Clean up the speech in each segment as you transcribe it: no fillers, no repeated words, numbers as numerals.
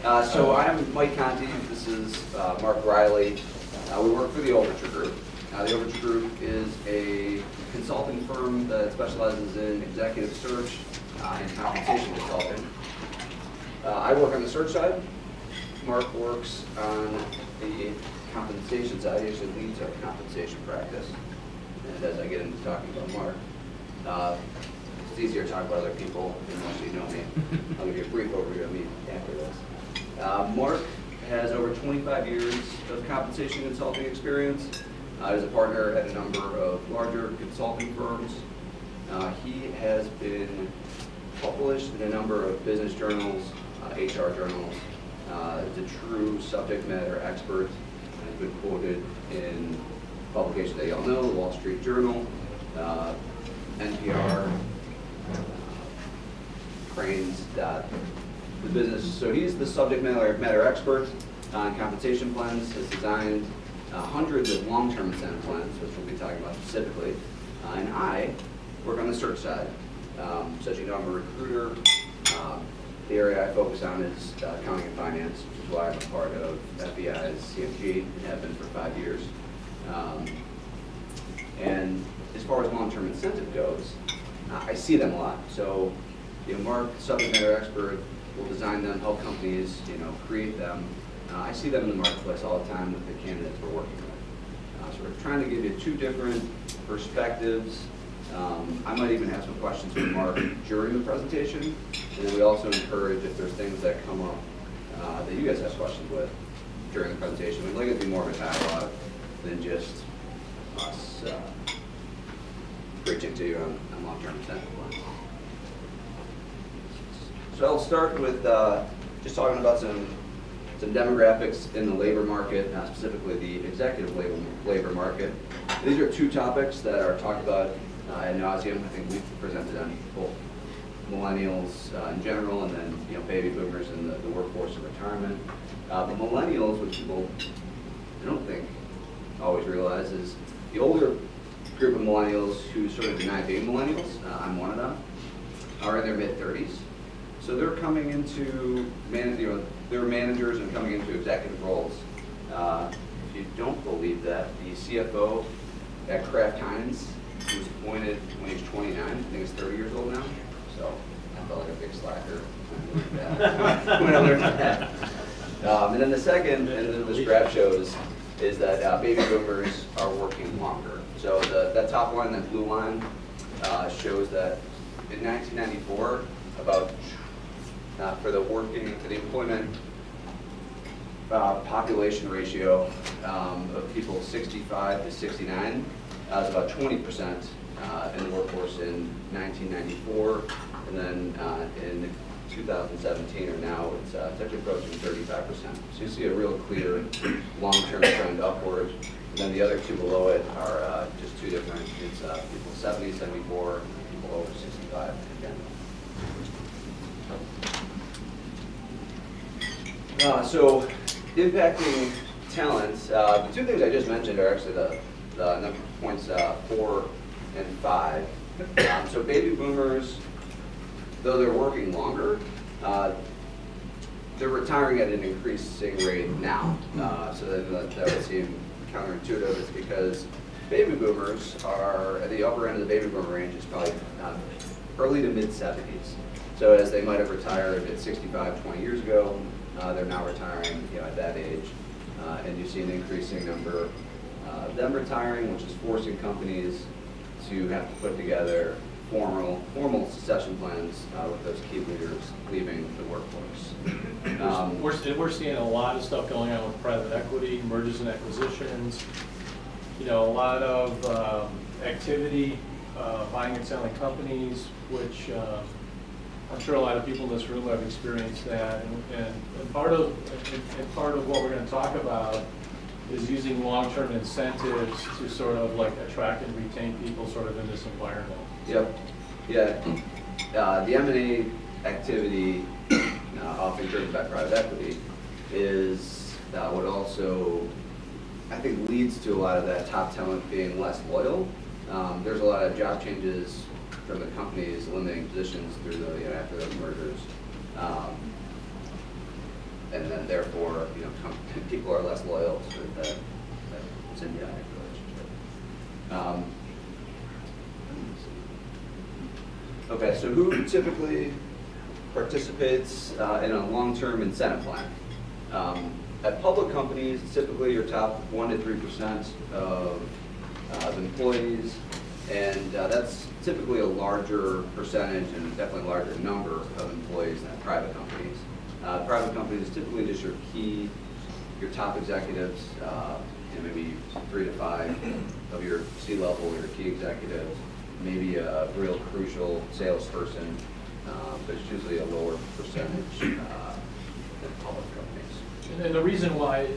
So I'm Mike Conti. This is Mark Reilly. We work for the Overture Group. The Overture Group is a consulting firm that specializes in executive search and compensation consulting. I work on the search side. Mark works on the compensation side. He actually leads our compensation practice. And as I get into talking about Mark, it's easier to talk about other people unless you know me. I'll give you a brief overview of me after this. Mark has over 25 years of compensation consulting experience. He's a partner at a number of larger consulting firms. He has been published in a number of business journals, HR journals. He's a true subject matter expert and has been quoted in publications that you all know, the Wall Street Journal, NPR, Cranes, the business. So he's the subject matter expert on compensation plans, has designed hundreds of long-term incentive plans, which we'll be talking about specifically. And I work on the search side. So as you know, I'm a recruiter. The area I focus on is accounting and finance, which is why I'm a part of FEI's CMG and have been for 5 years. And as far as long-term incentive goes, I see them a lot. So, Mark, subject matter expert, will design them, help companies, create them. I see them in the marketplace all the time with the candidates we're working with. So we're trying to give you two different perspectives. I might even have some questions for Mark during the presentation, and then we also encourage if there's things that come up that you guys have questions with during the presentation. We'd like it to be more of a dialogue than just us preaching to you on long-term incentive plans. So I'll start with just talking about some demographics in the labor market, specifically the executive labor market. These are two topics that are talked about ad nauseum. I think we've presented on both millennials in general, and then baby boomers in the workforce and retirement. The millennials, which people I don't think always realize, is the older group of millennials who sort of deny being millennials. I'm one of them. Are in their mid-30s. So they're coming into, they're managers and coming into executive roles. If you don't believe that, the CFO at Kraft Heinz, who was appointed when he was 29, I think he's 30 years old now. So I felt like a big slacker when I learned that. And then the second, and this graph shows, is that baby boomers are working longer. So that top line, that blue line, shows that in 1994, about for the employment population ratio of people 65 to 69 was about 20% in the workforce in 1994, and then in 2017 or now it's actually approaching 35%. So you see a real clear long-term trend upward. And then the other two below it are just two different. It's people 70, 74, and people over 65 again. So impacting talent, the two things I just mentioned are actually the number points 4 and 5. So baby boomers, though they're working longer, they're retiring at an increasing rate now. So that would seem counterintuitive. It's because baby boomers are at the upper end of the baby boomer range is probably early to mid-70s. So as they might have retired at 65 20 years ago, they're now retiring at that age. And you see an increasing number of them retiring, which is forcing companies to have to put together formal succession plans with those key leaders leaving the workforce. We're seeing a lot of stuff going on with private equity, mergers and acquisitions, a lot of activity, buying and selling companies, which I'm sure a lot of people in this room have experienced that. And part of what we're going to talk about is using long-term incentives to sort of like attract and retain people sort of in this environment. Yep. Yeah. The M&A activity, often driven by private equity, is what also, I think, leads to a lot of that top talent being less loyal. There's a lot of job changes from the companies eliminating positions through after those mergers. and then therefore, people are less loyal to that symbiotic relationship. Okay, so who typically participates in a long-term incentive plan? At public companies, typically your top 1 to 3% of employees, and that's typically a larger percentage and definitely a larger number of employees than private companies. Private companies is typically just your top executives, maybe 3 to 5 of your C-level, your key executives, maybe a real crucial salesperson, but it's usually a lower percentage than public companies. And the reason why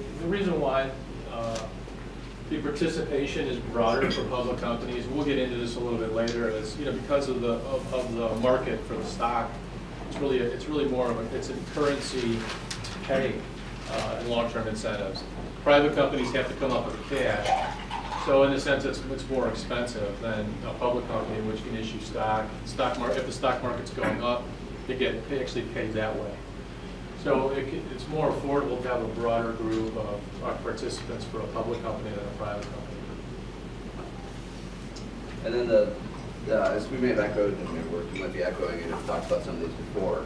the participation is broader for public companies, we'll get into this a little bit later, is because of the market for the stock, it's really more of it's a currency to pay in long-term incentives. Private companies have to come up with cash, so in a sense it's more expensive than a public company which can issue stock. If the stock market's going up, they actually paid that way. So it's more affordable to have a broader group of participants for a public company than a private company. And then as we may have echoed, we might be echoing and have talked about some of these before,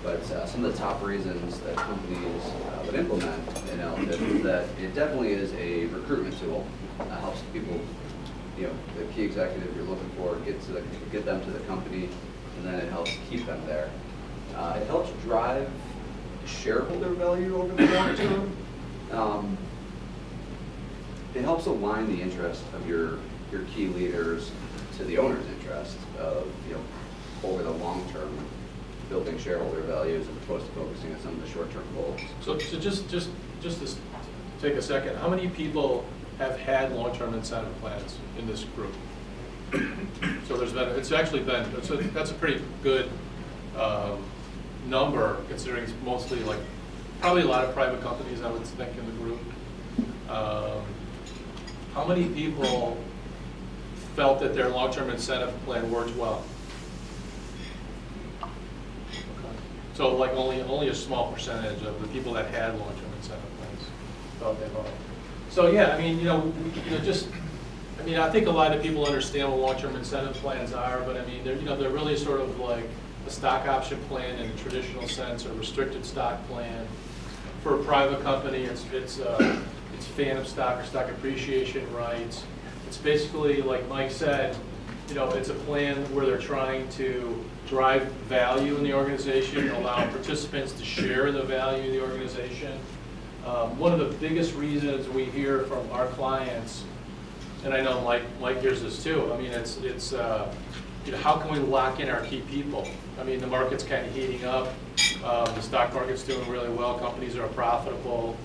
but some of the top reasons that companies would implement an LTIP is that it definitely is a recruitment tool. It helps people, the key executive you're looking for, get them to the company, and then it helps keep them there. It helps drive shareholder value over the long term. It helps align the interest of your key leaders to the owner's interest of over the long term building shareholder values as opposed to focusing on some of the short term goals. So just to take a second, how many people have had long term incentive plans in this group? So that's a pretty good number, considering it's mostly probably a lot of private companies, I would think, in the group. How many people felt that their long-term incentive plan worked well? Okay. So only a small percentage of the people that had long-term incentive plans felt they worked. So yeah, I think a lot of people understand what long-term incentive plans are, but they're really sort of like a stock option plan in the traditional sense, or restricted stock plan. For a private company, it's phantom stock or stock appreciation rights. It's basically, like Mike said, it's a plan where they're trying to drive value in the organization, allow participants to share in the value of the organization. One of the biggest reasons we hear from our clients, and I know Mike hears this too, it's how can we lock in our key people? The market's kind of heating up. The stock market's doing really well. Companies are profitable.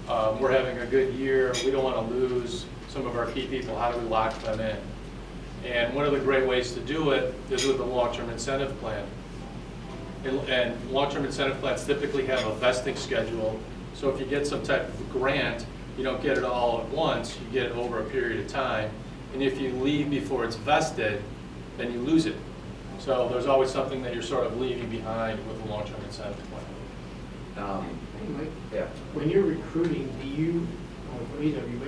We're having a good year. We don't want to lose some of our key people. How do we lock them in? And one of the great ways to do it is with a long-term incentive plan. And long-term incentive plans typically have a vesting schedule. So if you get some type of grant, you don't get it all at once. You get it over a period of time. And if you leave before it's vested, then you lose it. So there's always something that you're sort of leaving behind with a long-term incentive plan. Hey, Mike, Yeah. when you're recruiting, do you, for either of you,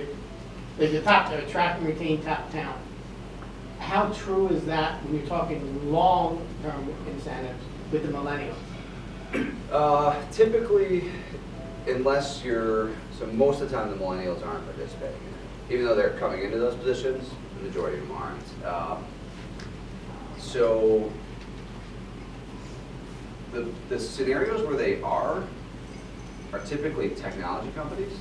there's a top to attract and retain top talent. How true is that when you're talking long-term incentives with the millennials? Typically, unless so most of the time the millennials aren't participating in it. Even though they're coming into those positions, the majority of them aren't. So the scenarios where they are typically technology companies.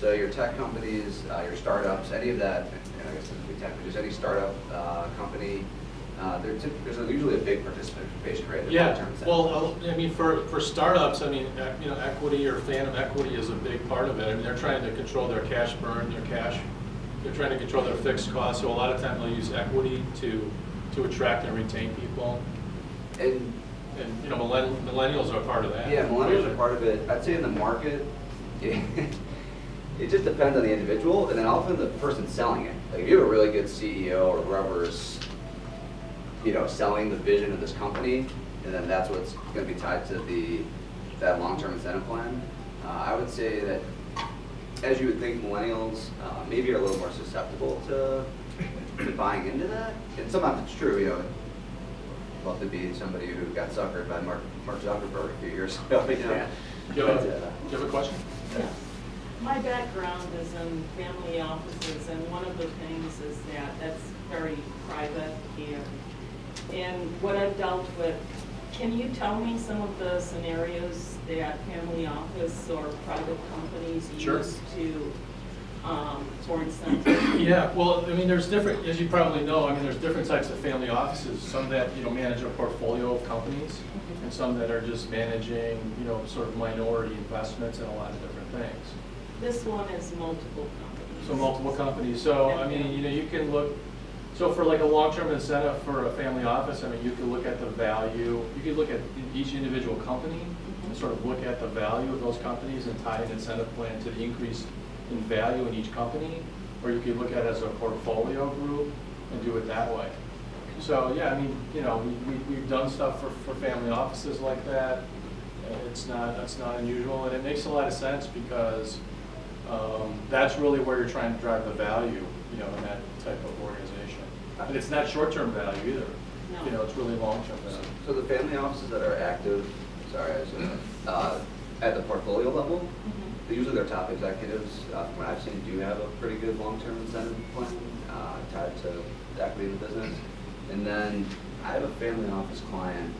So your tech companies, your startups, any of that, I guess it would be tech, but just any startup company, there's usually a big participation rate. Yeah, well, for startups, equity or phantom equity is a big part of it. They're trying to control their cash burn, they're trying to control their fixed costs, so a lot of times they'll use equity to attract and retain people. And millennials are part of that. Yeah, millennials are part of it. I'd say in the market, it just depends on the individual, and then often the person selling it. Like if you have a really good CEO or whoever's, selling the vision of this company, and then that's what's going to be tied to that long-term incentive plan. I would say that, as you would think, millennials maybe are a little more susceptible to buying into that. And sometimes it's true, you know. I'd love to be somebody who got suckered by Mark Zuckerberg a few years ago. You know. Yeah. Do you have a question? Yes. My background is in family offices, and one of the things is that that's very private, and what I've dealt with, can you tell me some of the scenarios that family office or private companies Sure. use to, for incentive? Yeah, well, I mean, there's different, as you probably know, I mean, there's different types of family offices. Some that, you know, manage a portfolio of companies, and some that are just managing, you know, sort of minority investments in a lot of different things. This one is multiple companies. So multiple companies. So, I mean, you know, you can look, so for like a long-term incentive for a family office, I mean, you could look at the value, you could look at each individual company and sort of look at the value of those companies and tie an incentive plan to the increase in value in each company, or you could look at it as a portfolio group and do it that way. So, yeah, I mean, you know, we've done stuff for family offices like that. That's not unusual, and it makes a lot of sense because that's really where you're trying to drive the value, you know, in that type of organization. And it's not short-term value either. No. You know, it's really long-term value. So the family offices that are active, at the portfolio level, usually their top executives, from what I've seen, do have a pretty good long-term incentive plan tied to the equity in the business. And then I have a family office client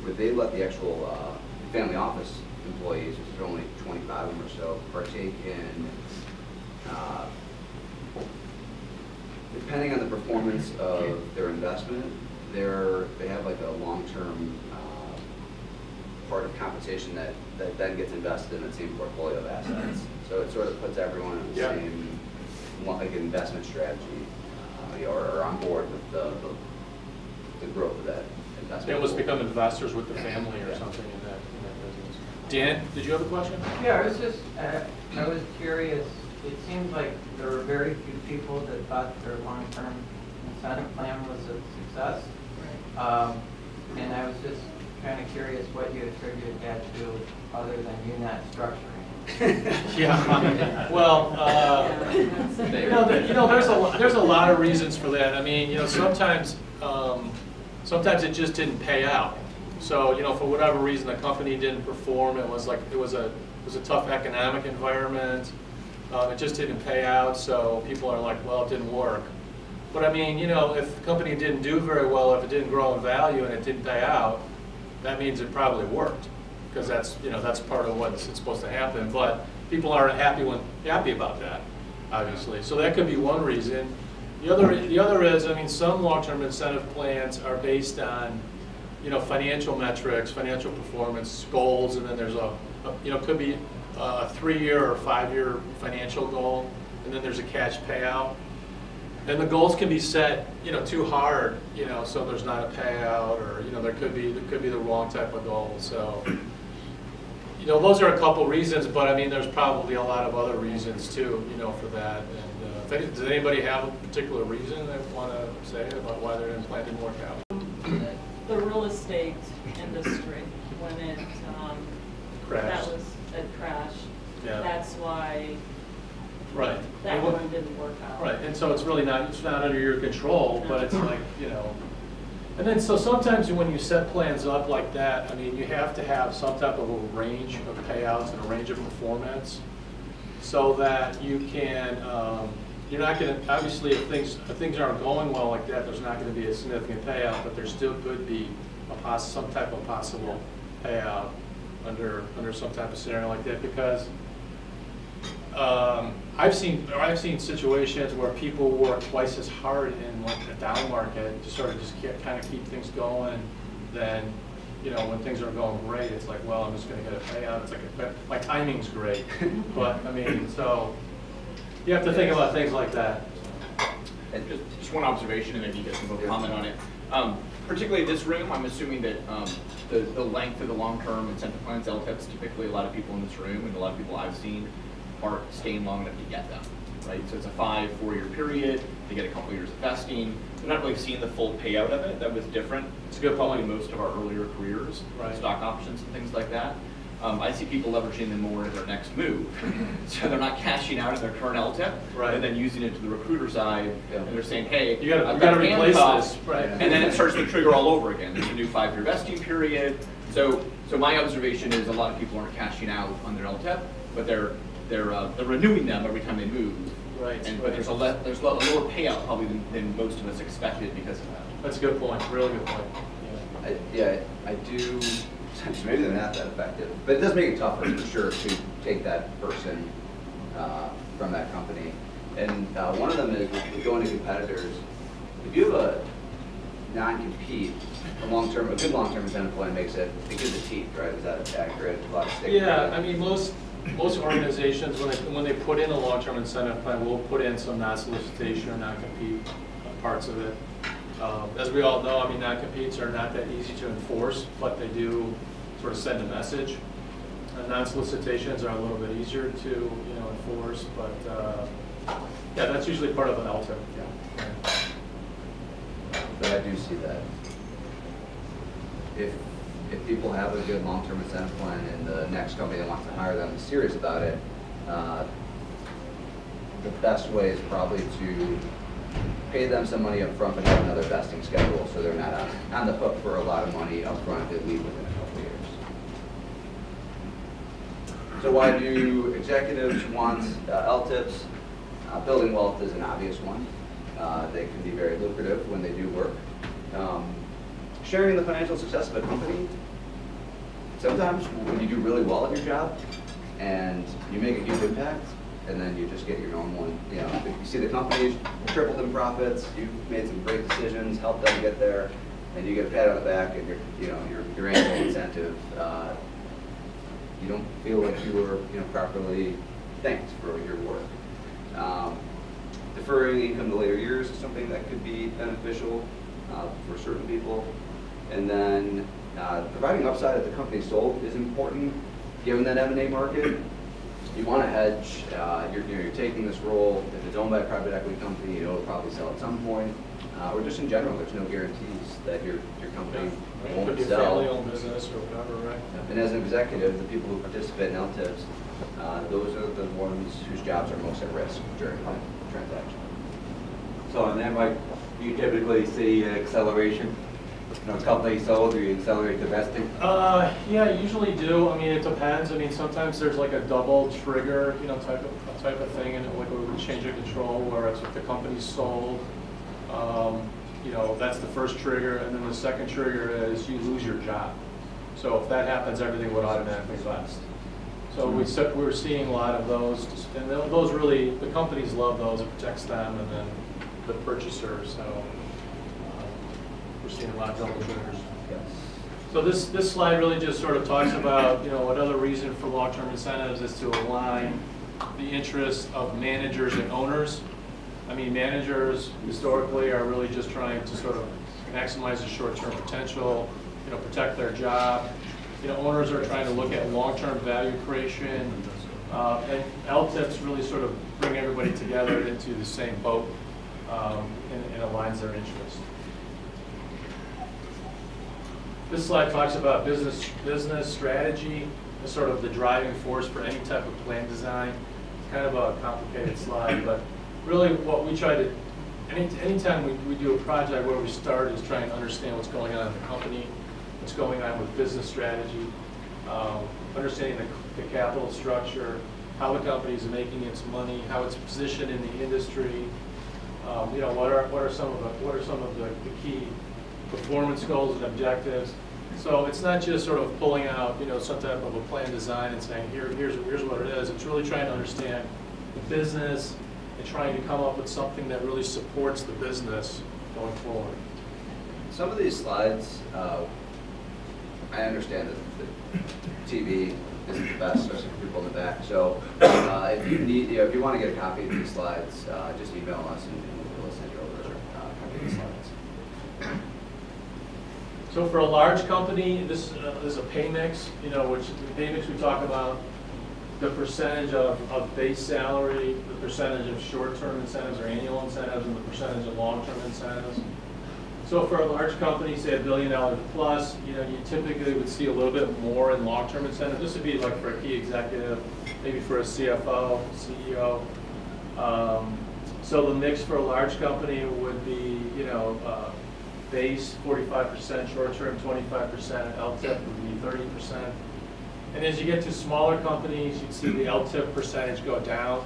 where they let the actual family office employees, which are only 25 of them or so, partake in, depending on the performance of their investment, they have like a long-term part of compensation that then gets invested in the same portfolio of assets. So it sort of puts everyone in the same like investment strategy, or on board with the growth of that investment. They almost become investors with the family or something in that business. Dan, did you have a question? Yeah, I was just, I was curious. It seems like there were very few people that thought their long-term incentive plan was a success. Right. And I was just kind of curious what you attributed that to, other than you not structuring. Yeah. Well, you know, there's a lot of reasons for that. I mean, you know, sometimes it just didn't pay out. So, you know, for whatever reason, the company didn't perform. It was a tough economic environment. It just didn't pay out. So people are like, well, it didn't work. But I mean, you know, if the company didn't do very well, if it didn't grow in value and it didn't pay out, that means it probably worked, because that's, you know, that's part of what's supposed to happen. But people aren't happy about that, obviously. So that could be one reason. The other is, I mean, some long-term incentive plans are based on, you know, financial metrics, financial performance goals, and then there's you know, could be a 3-year or 5-year financial goal, and then there's a cash payout. And the goals can be set, you know, too hard, you know, so there's not a payout, or, you know, there could be the wrong type of goal. So, you know, those are a couple reasons, but I mean, there's probably a lot of other reasons too, you know, for that. And does anybody have a particular reason they want to say about why their plan didn't work out? The real estate industry, when it Crashed. it crashed. Yeah. That's why. Right. That one didn't work out. Right, and so it's really not under your control, but it's like, you know. And then so sometimes when you set plans up like that, I mean, you have to have some type of a range of payouts and a range of performance, so that you can, you're not going to, obviously if things aren't going well like that, there's not going to be a significant payout, but there still could be some type of possible payout under some type of scenario like that, because I've seen situations where people work twice as hard in like a down market to sort of just kind of keep things going. Then, you know, when things are going great, it's like, well, I'm just going to get a payout. It's like my timing's great, but I mean, so you have to think about things like that. And just one observation, and maybe you guys can both comment on it. Particularly this room, I'm assuming that the length of the long-term incentive plans, LTIPs, typically a lot of people in this room and a lot of people I've seen aren't staying long enough to get them, right? So it's a 5-4-year period. They get a couple years of vesting. They're not really seeing the full payout of it. That was different. It's a good Probably point. most of our earlier careers, Right. Stock options and things like that. I see people leveraging them more in their next move. So they're not cashing out of their current LTIP, Right. and then using it to the recruiter side, and they're saying, hey, You gotta I've got replace handcuffs, this, right. and then it starts to trigger all over again. There's a new 5-year vesting period. So my observation is a lot of people aren't cashing out on their LTIP, but they're renewing them every time they move. Right. But there's a lower payout probably than most of us expected because of that. That's a good point, really good point. I do, maybe they're not that effective, but it does make it tougher for sure to take that person from that company. And one of them is with going to competitors, if you have a non-compete, a good long-term incentive plan makes it, it gives it teeth, right? Is that accurate? A lot of stakes. Yeah, I mean, most organizations, when they put in a long-term incentive plan, will put in some non-solicitation or non-compete parts of it. As we all know, I mean, non-competes are not that easy to enforce, but they do sort of send a message. Non-solicitations are a little bit easier to enforce, but yeah, that's usually part of an LTIP. Yeah. But I do see that. If people have a good long-term incentive plan and the next company that wants to hire them is serious about it, the best way is probably to pay them some money up front but have another vesting schedule so they're not on the hook for a lot of money up front if they leave within a couple of years. So why do executives want LTIPs? Building wealth is an obvious one. They can be very lucrative when they do work. Sharing the financial success of a company. Sometimes when you do really well at your job and you make a huge impact, and then you just get your normal one. If you see the company's tripled in profits, you've made some great decisions, helped them get there, and you get a pat on the back and your annual incentive. You don't feel like you were properly thanked for your work. Deferring income to later years is something that could be beneficial for certain people. And then providing upside at the company sold is important, given that M&A market. You want to hedge. You're taking this role. If it's owned by a private equity company, it'll probably sell at some point. Or just in general, there's no guarantees that your company won't could be a sell. family-owned business or whatever, right? And as an executive, the people who participate in LTIPs, those are the ones whose jobs are most at risk during the transaction. So on that, Mike, do you typically see acceleration? Company sold, or you accelerate the vesting? Yeah, I usually do. I mean, it depends. I mean, sometimes there's like a double trigger, type of thing, and like a change of control, where it's if the company's sold, that's the first trigger, and then the second trigger is you lose your job. So if that happens, everything would automatically vest. So we're seeing a lot of those, and those really, the companies love those. It protects them, and then the purchaser. So we're seeing a lot of double triggers. Yes. So this slide really just sort of talks about, another reason for long-term incentives is to align the interests of managers and owners. I mean, managers historically are really just trying to sort of maximize the short-term potential, protect their job. Owners are trying to look at long-term value creation, and LTIPs really sort of bring everybody together into the same boat and aligns their interests. This slide talks about business strategy as sort of the driving force for any type of plan design. It's kind of a complicated slide, but really what we try to, anytime we do a project, where we start is trying to understand what's going on in the company, what's going on with business strategy, understanding the capital structure, how the company is making its money, how it's positioned in the industry, what are some of the key performance goals and objectives. So it's not just sort of pulling out, some type of a plan design and saying, here's what it is. It's really trying to understand the business and trying to come up with something that really supports the business going forward. Some of these slides, I understand that the TV isn't the best, especially for people in the back. So if you need, if you want to get a copy of these slides, just email us and we'll send you over a copy of the slides. So for a large company, this is a pay mix, which the pay mix we talk about the percentage of base salary, the percentage of short-term incentives or annual incentives, and the percentage of long-term incentives. So for a large company, say $1 billion plus, you know, you typically would see a little bit more in long-term incentive. This would be like for a key executive, maybe for a CFO, CEO. So the mix for a large company would be, you know, base 45%, short-term 25%, LTIP would be 30%. And as you get to smaller companies, you'd see the LTIP percentage go down.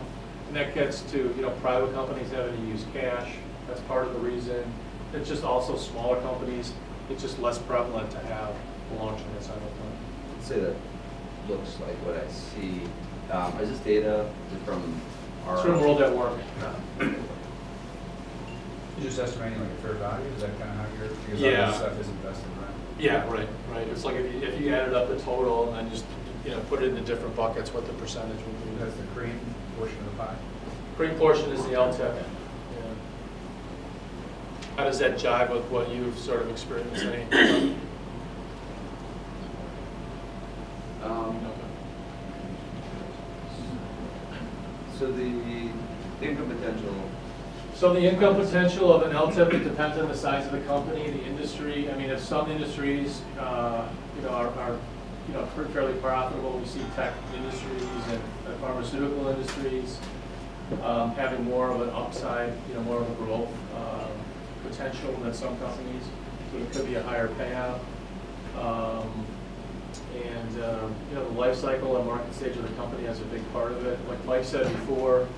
And that gets to, you know, private companies having to use cash. That's part of the reason. It's just also smaller companies, it's just less prevalent to have a long-term incentive plan. Let's say that looks like what I see. Is this data from our? It's from World at Work. You're just estimating like a fair value, is that kind of how you're, because all Yeah. this stuff is invested, right? Yeah, right. It's like if you added up the total and then just, you know, put it into different buckets, what the percentage would be. That's the cream portion of the pie. Green portion is the LTIP. Yeah. How does that jive with what you've sort of experienced? So the income potential. So the income potential of an LTIP, it depends on the size of the company, the industry. I mean, if some industries, you know, are you know, fairly profitable, we see tech industries and pharmaceutical industries having more of an upside, you know, more of a growth potential than some companies. So it could be a higher payout. You know, the life cycle and market stage of the company has a big part of it. Like Mike said before,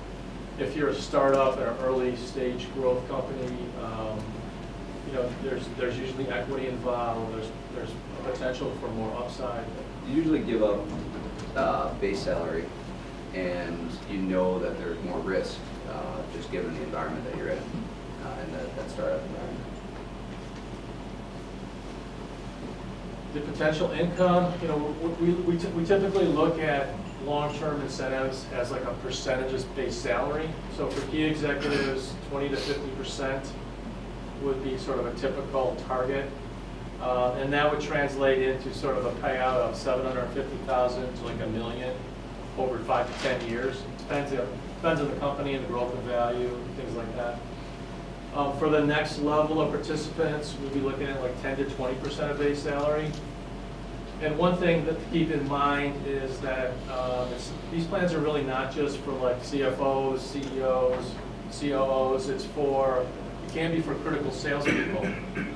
if you're a startup or an early stage growth company, you know, there's usually equity involved. There's a potential for more upside. You usually give up base salary, and you know that there's more risk, just given the environment that you're in, and that startup environment. The potential income, you know, we typically look at long-term incentives as like a percentage of base salary. So for key executives, 20 to 50% would be sort of a typical target. And that would translate into sort of a payout of $750,000 to like $1 million over 5 to 10 years. Depends on the company and the growth of value, things like that. For the next level of participants, we'll be looking at like 10 to 20% of base salary. And one thing that to keep in mind is that these plans are really not just for like CFOs, CEOs, COOs. It can be for critical salespeople.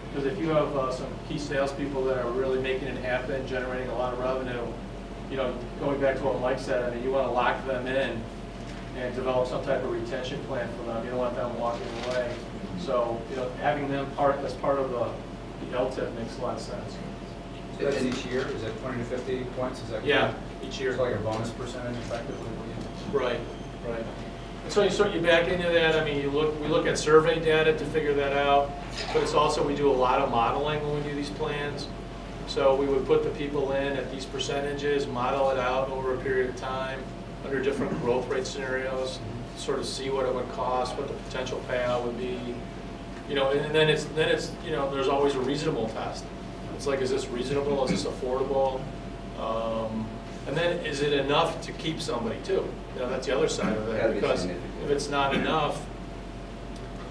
Because if you have some key salespeople that are really making it happen, generating a lot of revenue, you know, going back to what Mike said, I mean, you want to lock them in and develop some type of retention plan for them. You don't want them walking away. So, you know, having them as part of the LTIP makes a lot of sense. So that's each year, is that 20 to 50 points, is that? Yeah, each year. It's like a bonus percentage effectively? Right, right. And so you back into that, I mean, we look at survey data to figure that out, but it's also, we do a lot of modeling when we do these plans. So we would put the people in at these percentages, model it out over a period of time under different growth rate scenarios, sort of see what it would cost, what the potential payout would be. You know, and then it's you know, there's always a reasonable test. It's like, is this reasonable? Is this affordable? And then is it enough to keep somebody too? You know, that's the other side of it. Because if it's not enough,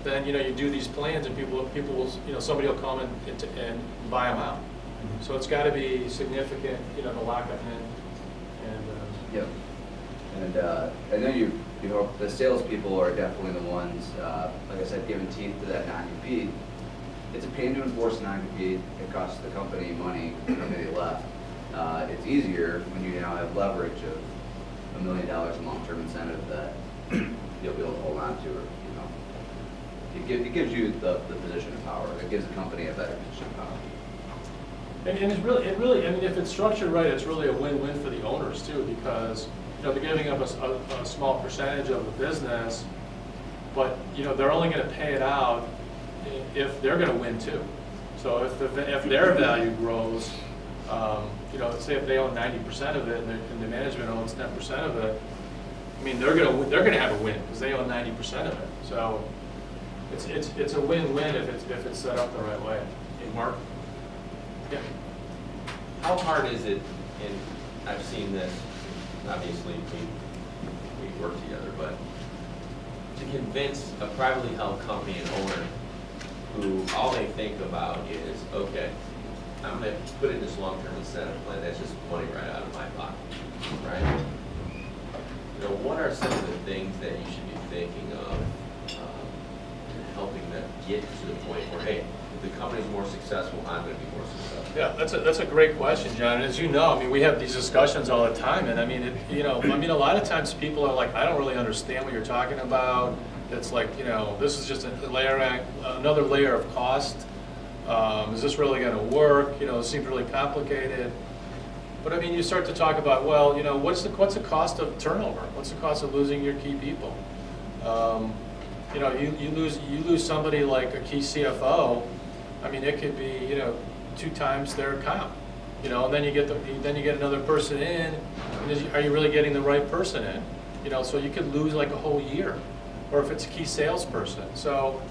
then you know, you do these plans and people will, you know, somebody will come and buy them out. So it's got to be significant, you know, to lock them in. And yep. And then you know, the salespeople are definitely the ones, like I said, giving teeth to that non-compete. It's a pain to enforce non-compete. It costs the company money when they left. It's easier when you now have leverage of $1 million in long-term incentive that you'll be able to hold on to, or you know, it gives you the position of power. It gives the company a better position of power. And it really, I mean, if it's structured right, it's really a win-win for the owners too, because you know, they're giving up a small percentage of the business, but you know, they're only going to pay it out if they're going to win too. So if their value grows, you know, say if they own 90% of it and the management owns 10% of it, I mean, they're going to have a win because they own 90% of it. So it's a win-win if it's set up the right way. Hey, Mark. Yeah. How hard is it, and I've seen this, obviously we work together, but to convince a privately held company and owner who all they think about is, okay, I'm gonna put in this long-term incentive plan, that's just money right out of my pocket, right? You know, what are some of the things that you should be thinking of in helping them get to the point where, hey, if the company's more successful, I'm gonna be more successful? Yeah, that's a great question, John. And as you know, I mean, we have these discussions all the time, and I mean, a lot of times people are like, I don't really understand what you're talking about. It's like, this is just another layer of cost. Is this really going to work? It seems really complicated. But I mean, you start to talk about, well, what's the cost of turnover? What's the cost of losing your key people? You lose somebody like a key CFO. I mean, it could be 2 times their comp. And then you get another person in. And are you really getting the right person in? So you could lose like a whole year. Or if it's a key salesperson. So,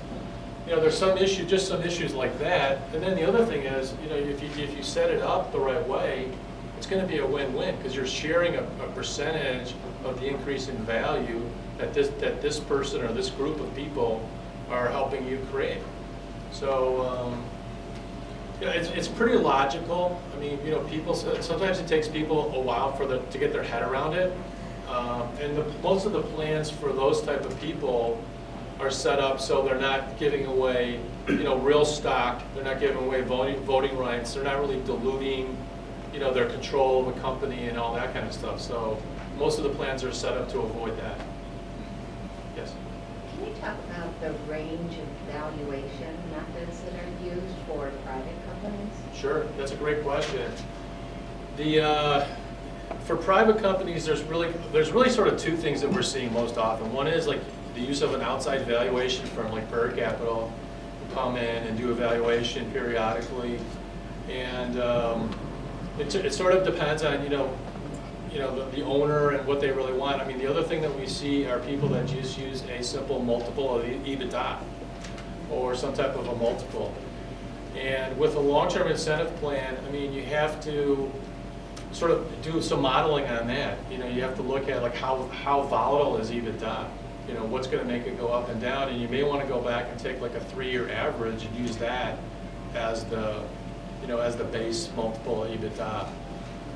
there's some issues like that. And then the other thing is, if you set it up the right way, it's going to be a win-win because you're sharing a percentage of the increase in value that this person or this group of people are helping you create. So, it's pretty logical. I mean, people sometimes it takes people a while to get their head around it. And most of the plans for those type of people are set up so they're not giving away, real stock. They're not giving away voting rights. They're not really diluting, their control of the company and all that kind of stuff. So most of the plans are set up to avoid that. Yes. Can you talk about the range of valuation methods that are used for private companies? Sure, that's a great question. For private companies, there's really sort of 2 things that we're seeing most often. One is like the use of an outside valuation firm like Prairie Capital will come in and do a valuation periodically, and it sort of depends on the owner and what they really want. I mean, the other thing that we see are people that just use a simple multiple of EBITDA or some type of a multiple. And with a long-term incentive plan, I mean, you have to sort of do some modeling on that. You have to look at like how volatile is EBITDA. What's going to make it go up and down, and you may want to go back and take like a 3-year average and use that as the base multiple of EBITDA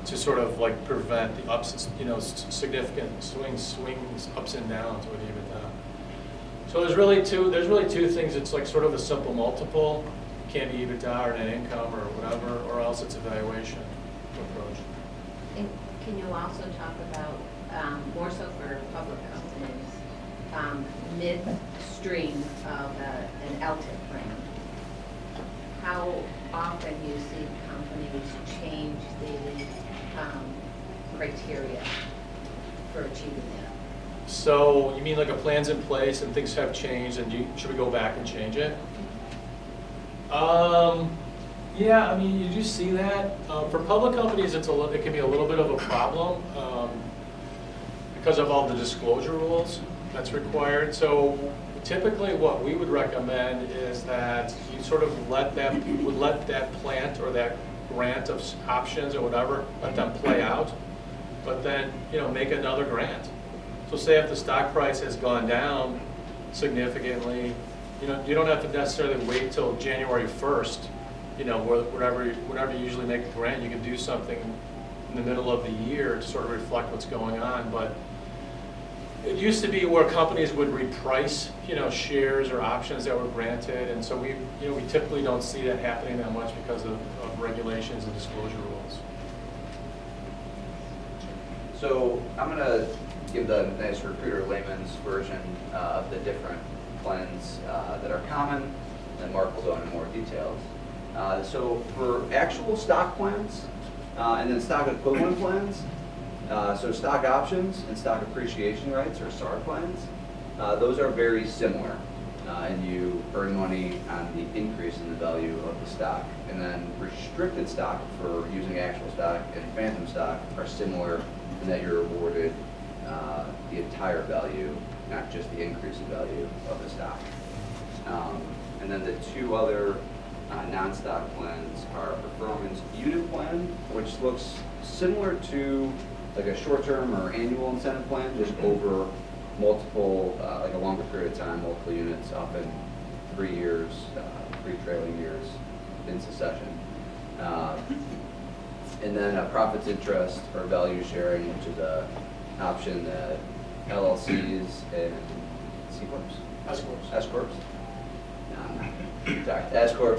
to sort of like prevent the ups, significant swings ups and downs with EBITDA. So there's really two things. It's like sort of a simple multiple. It can be EBITDA or net income or whatever, or else it's a valuation approach. And can you also talk about, more so for public companies, midstream of an LTIP plan? How often you see companies change the criteria for achieving that? So you mean like a plan's in place and things have changed, and should we go back and change it? Yeah, I mean, you do see that. For public companies, it can be a little bit of a problem because of all the disclosure rules that's required. So typically what we would recommend is that you sort of let that plant or that grant of options or whatever, let them play out, but then make another grant. So say if the stock price has gone down significantly, you don't have to necessarily wait till January 1st. Whenever you usually make a grant, you can do something in the middle of the year to sort of reflect what's going on. But it used to be where companies would reprice, shares or options that were granted, and so we typically don't see that happening that much because of regulations and disclosure rules. So I'm going to give the nice recruiter layman's version of the different plans that are common, and Mark will go into more details. So for actual stock plans and then stock equivalent plans, so stock options and stock appreciation rights or SAR plans, those are very similar, and you earn money on the increase in the value of the stock. And then restricted stock for using actual stock and phantom stock are similar in that you're awarded the entire value, not just the increase in value of the stock. And then the 2 other non-stock plans are performance unit plan, which looks similar to like a short-term or annual incentive plan, just over multiple, like a longer period of time, multiple units, often 3 years, 3 trailing years in succession. And then profits interest or value sharing, which is an option that LLCs and C corps, S corps, S corps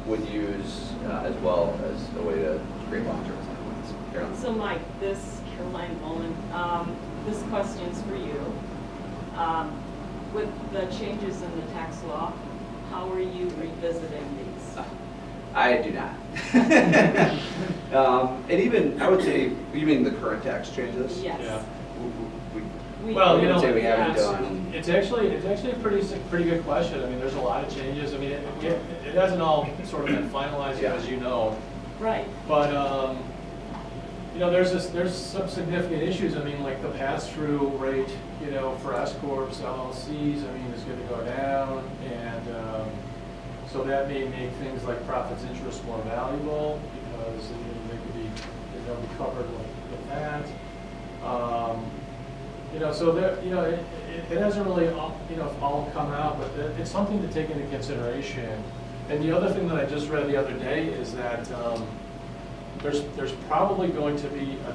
would use as well as a way to create long-term incentives. Caroline? So Mike, Caroline Bowman, this question's for you. With the changes in the tax law, how are you revisiting these? I do not. And even, I would say, even the current tax changes. Yes. Yeah. Well, you know, say we haven't it's, done. it's actually a pretty good question. I mean, there's a lot of changes. I mean, it hasn't all sort of been finalized yet, as you know. Right. But you know, there's some significant issues. I mean, like the pass-through rate, you know, for S corps, LLCs, I mean, is going to go down, and so that may make things like profits interest more valuable because they'll be covered with that. You know, so there, you know, it hasn't really all come out, but it's something to take into consideration. And the other thing that I just read the other day is that there's probably going to be a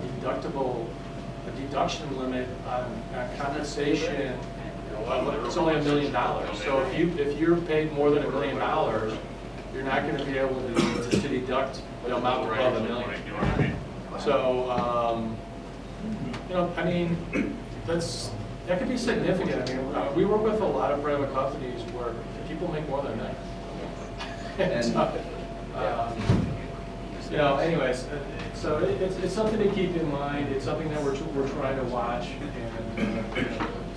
deduction limit on compensation. It's only $1 million. So if you're paid more than $1 million, you're not going to be able to deduct the amount above $1 million. So you know, I mean, that could be significant. I mean, we work with a lot of private companies where people make more than that. And you know, anyways, so it's something to keep in mind. It's something that we're trying to watch. And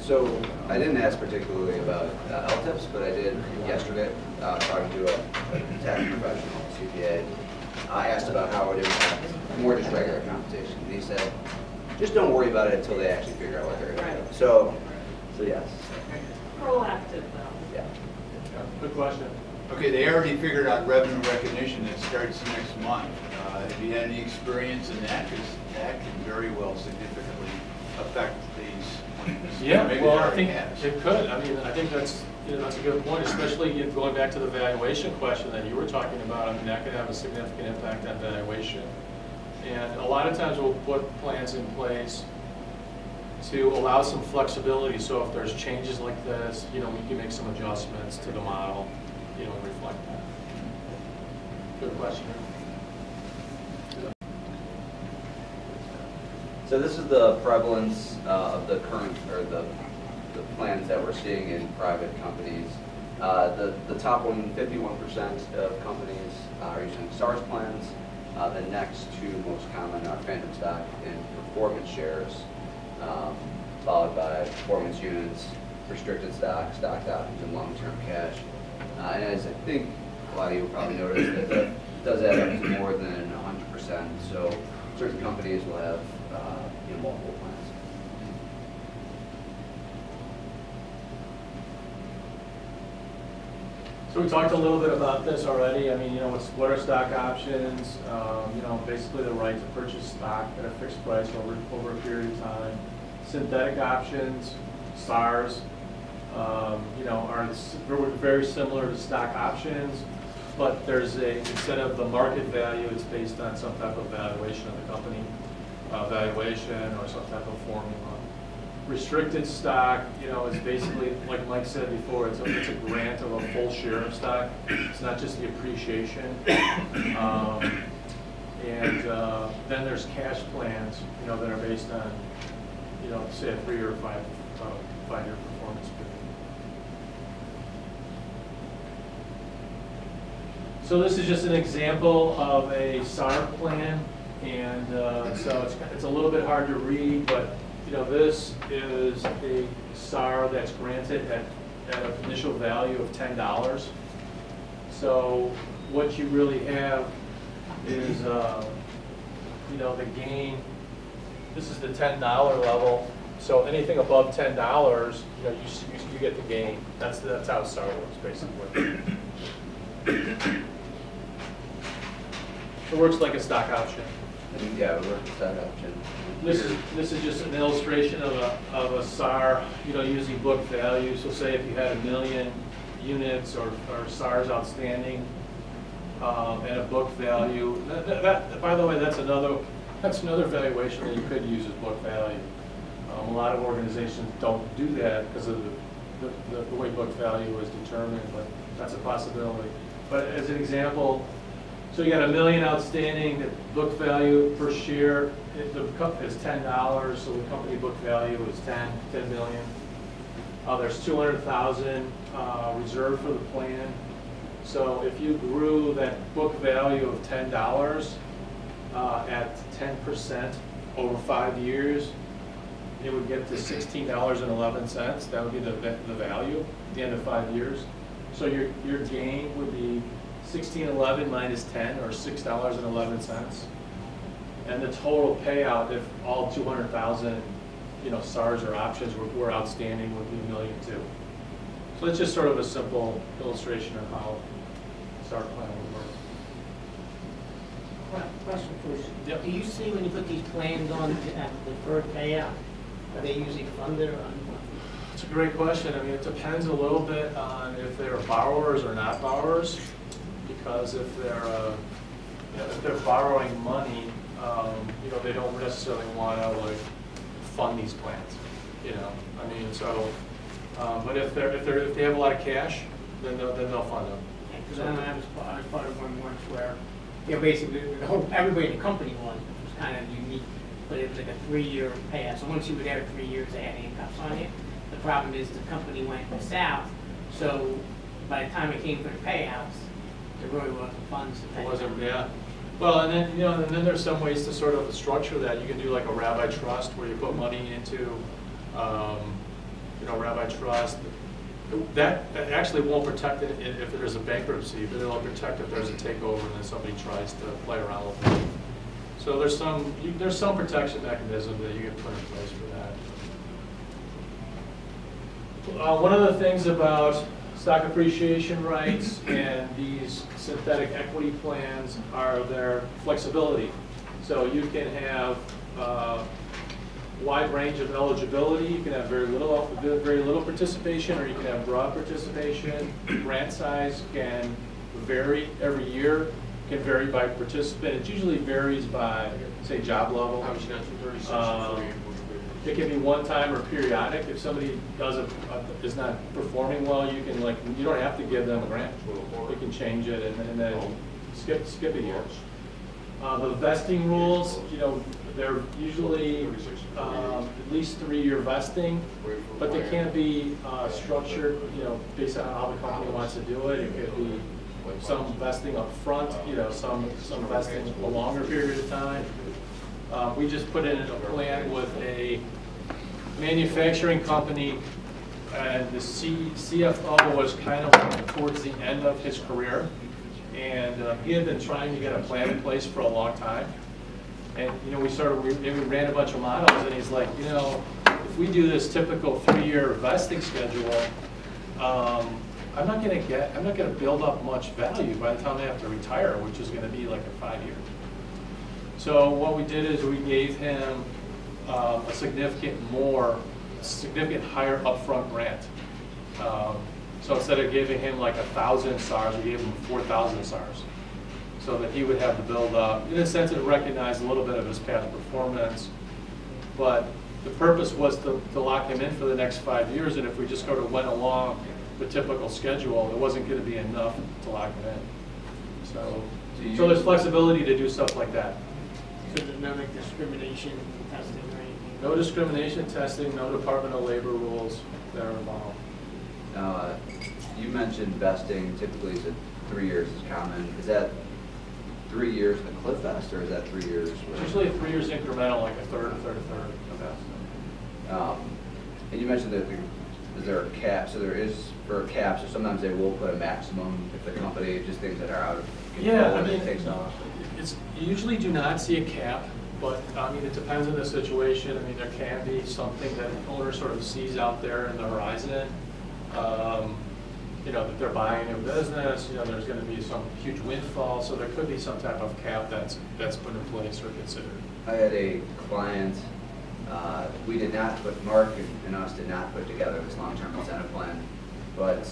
So I didn't ask particularly about LTIPs, but I did yesterday, talking to a tax professional, CPA. I asked about how it would impact more just regular compensation. And he said, just don't worry about it until they actually figure out what they're going to do. So yes. Proactive though. Yeah. good question. Okay, they already figured out revenue recognition that starts next month. Have you had any experience in that? Because that can very well significantly affect these plans. Yeah, Maybe well, it I already think has. it could. I mean, I think that's a good point, especially going back to the valuation question that you were talking about. I mean, that could have a significant impact on valuation. And a lot of times we'll put plans in place to allow some flexibility. So if there's changes like this, we can make some adjustments to the model, and reflect that. Good question. So this is the prevalence of the current, or the plans that we're seeing in private companies. The top one, 51% of companies are using SARs plans. The next two most common are phantom stock and performance shares, followed by performance units, restricted stock, stock options, and long-term cash. And as I think a lot of you will probably notice, that does add up to more than 100%. So certain companies will have multiple plans. So we talked a little bit about this already. I mean, what are stock options? Basically the right to purchase stock at a fixed price over a period of time. Synthetic options, SARs, are very similar to stock options, but instead of the market value, it's based on some type of valuation of the company, valuation or some type of formula. Restricted stock, is basically, like Mike said before, it's a grant of a full share of stock. It's not just the appreciation. And then there's cash plans, that are based on, say a 3 or 5-year performance period. So this is just an example of a SAR plan, and so it's a little bit hard to read, but this is a SAR that's granted at an initial value of $10. So what you really have is, the gain. This is the $10 level. So anything above $10, you get the gain. That's how SAR works, basically. It works like a stock option. Yeah, it works as stock option. This is just an illustration of a SAR, using book value. So say if you had $1 million, units or SARs outstanding, and a book value. By the way, that's another valuation that you could use as book value. A lot of organizations don't do that because of the way book value is determined, but that's a possibility. But as an example, so you got $1 million outstanding, the book value per share is $10, so the company book value is $10 million. There's $200,000 reserved for the plan. So if you grew that book value of $10 at 10% over 5 years, it would get to $16.11. That would be the value at the end of 5 years. So your gain would be $16.11 minus 10, or $6.11. And the total payout, if all 200,000, SARs or options were outstanding, would be $1.2 million. So it's just sort of a simple illustration of how SAR plan would work. Question first. Yep. Do you see when you put these plans on at deferred payout, are they usually funded or unfunded? It's a great question. I mean, it depends a little bit on if they're borrowers or not borrowers. Because if they're borrowing money, they don't necessarily want to like fund these plans. I mean, so. But if they have a lot of cash, then they'll fund them. Because I was part of one once where, basically everybody in the company was kind of unique, but it was like a 3-year payout. So once you were there 3 years, they had handcuffs on you. The problem is the company went south, so by the time it came for the payouts, there really wasn't funds to pay. It wasn't, yeah. Well, and then and then there's some ways to sort of structure that. You can do like a rabbi trust where you put money into, rabbi trust. That actually won't protect it if there's a bankruptcy, but it'll protect if there's a takeover and then somebody tries to play around with it. So there's some protection mechanism that you can put in place for that. One of the things about stock appreciation rights and these synthetic equity plans are their flexibility. So you can have wide range of eligibility. You can have very little participation, or you can have broad participation. Grant size can vary every year. Can vary by participant. It usually varies by, say, job level. It can be one time or periodic. If somebody is not performing well, you can you don't have to give them a grant. You can change it and then skip a year. The vesting rules, they're usually at least 3-year vesting, but they can't be structured, based on how the company wants to do it. It could be some vesting up front, some vesting a longer period of time. We just put in a plan with a manufacturing company, and the CFO was kind of towards the end of his career, and he had been trying to get a plan in place for a long time. And we ran a bunch of models, and he's like, if we do this typical 3-year vesting schedule, I'm not going to build up much value by the time they have to retire, which is going to be like a 5-year. So what we did is we gave him a significant higher upfront grant. So instead of giving him like 1,000 SARs, we gave him 4,000 SARs, so that he would have to build up. In a sense, it recognized a little bit of his past performance, but the purpose was to lock him in for the next 5 years. And if we just sort of went along the typical schedule, it wasn't going to be enough to lock him in. So there's flexibility to do stuff like that. So there's no discrimination testing or anything? No discrimination testing, no Department of Labor rules that are involved. Now, you mentioned vesting typically is 3 years is common. Is that 3 years in a cliff vest, or is that 3 years? It's usually 3 years incremental, like a third. And you mentioned that is there a cap? So there is for a cap. So sometimes they will put a maximum if the company just things that are out of control. Yeah, I mean, it takes off. You usually do not see a cap, but I mean, it depends on the situation. I mean, there can be something that the owner sort of sees out there in the horizon. That they're buying a business. There's going to be some huge windfall, so there could be some type of cap that's put in place or considered. I had a client. We did not put, Mark and us did not put together this long-term incentive plan. but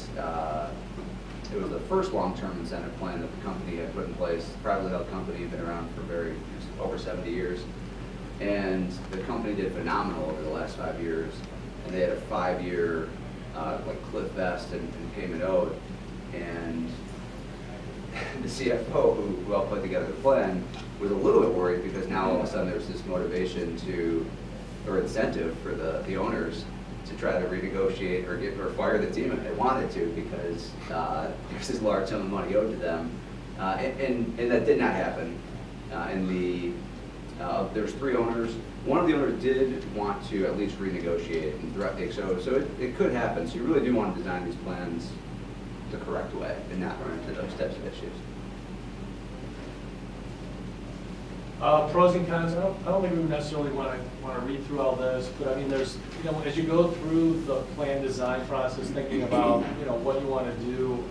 it was the first long-term incentive plan that the company had put in place. Privately held company, been around for over 70 years. And the company did phenomenal over the last 5 years. And they had a 5-year like cliff vest and payment owed. And the CFO who helped put together the plan was a little bit worried because now all of a sudden there's this motivation or incentive for the owners to try to renegotiate or fire the team if they wanted to, because there's this large sum of money owed to them. And that did not happen. There's 3 owners. One of the owners did want to at least renegotiate, and so it could happen. So you really do want to design these plans the correct way and not run into those types of issues. Pros and cons. I don't think we necessarily want to read through all this, but I mean, there's, you know, as you go through the plan design process, thinking about, you know, what you want to do,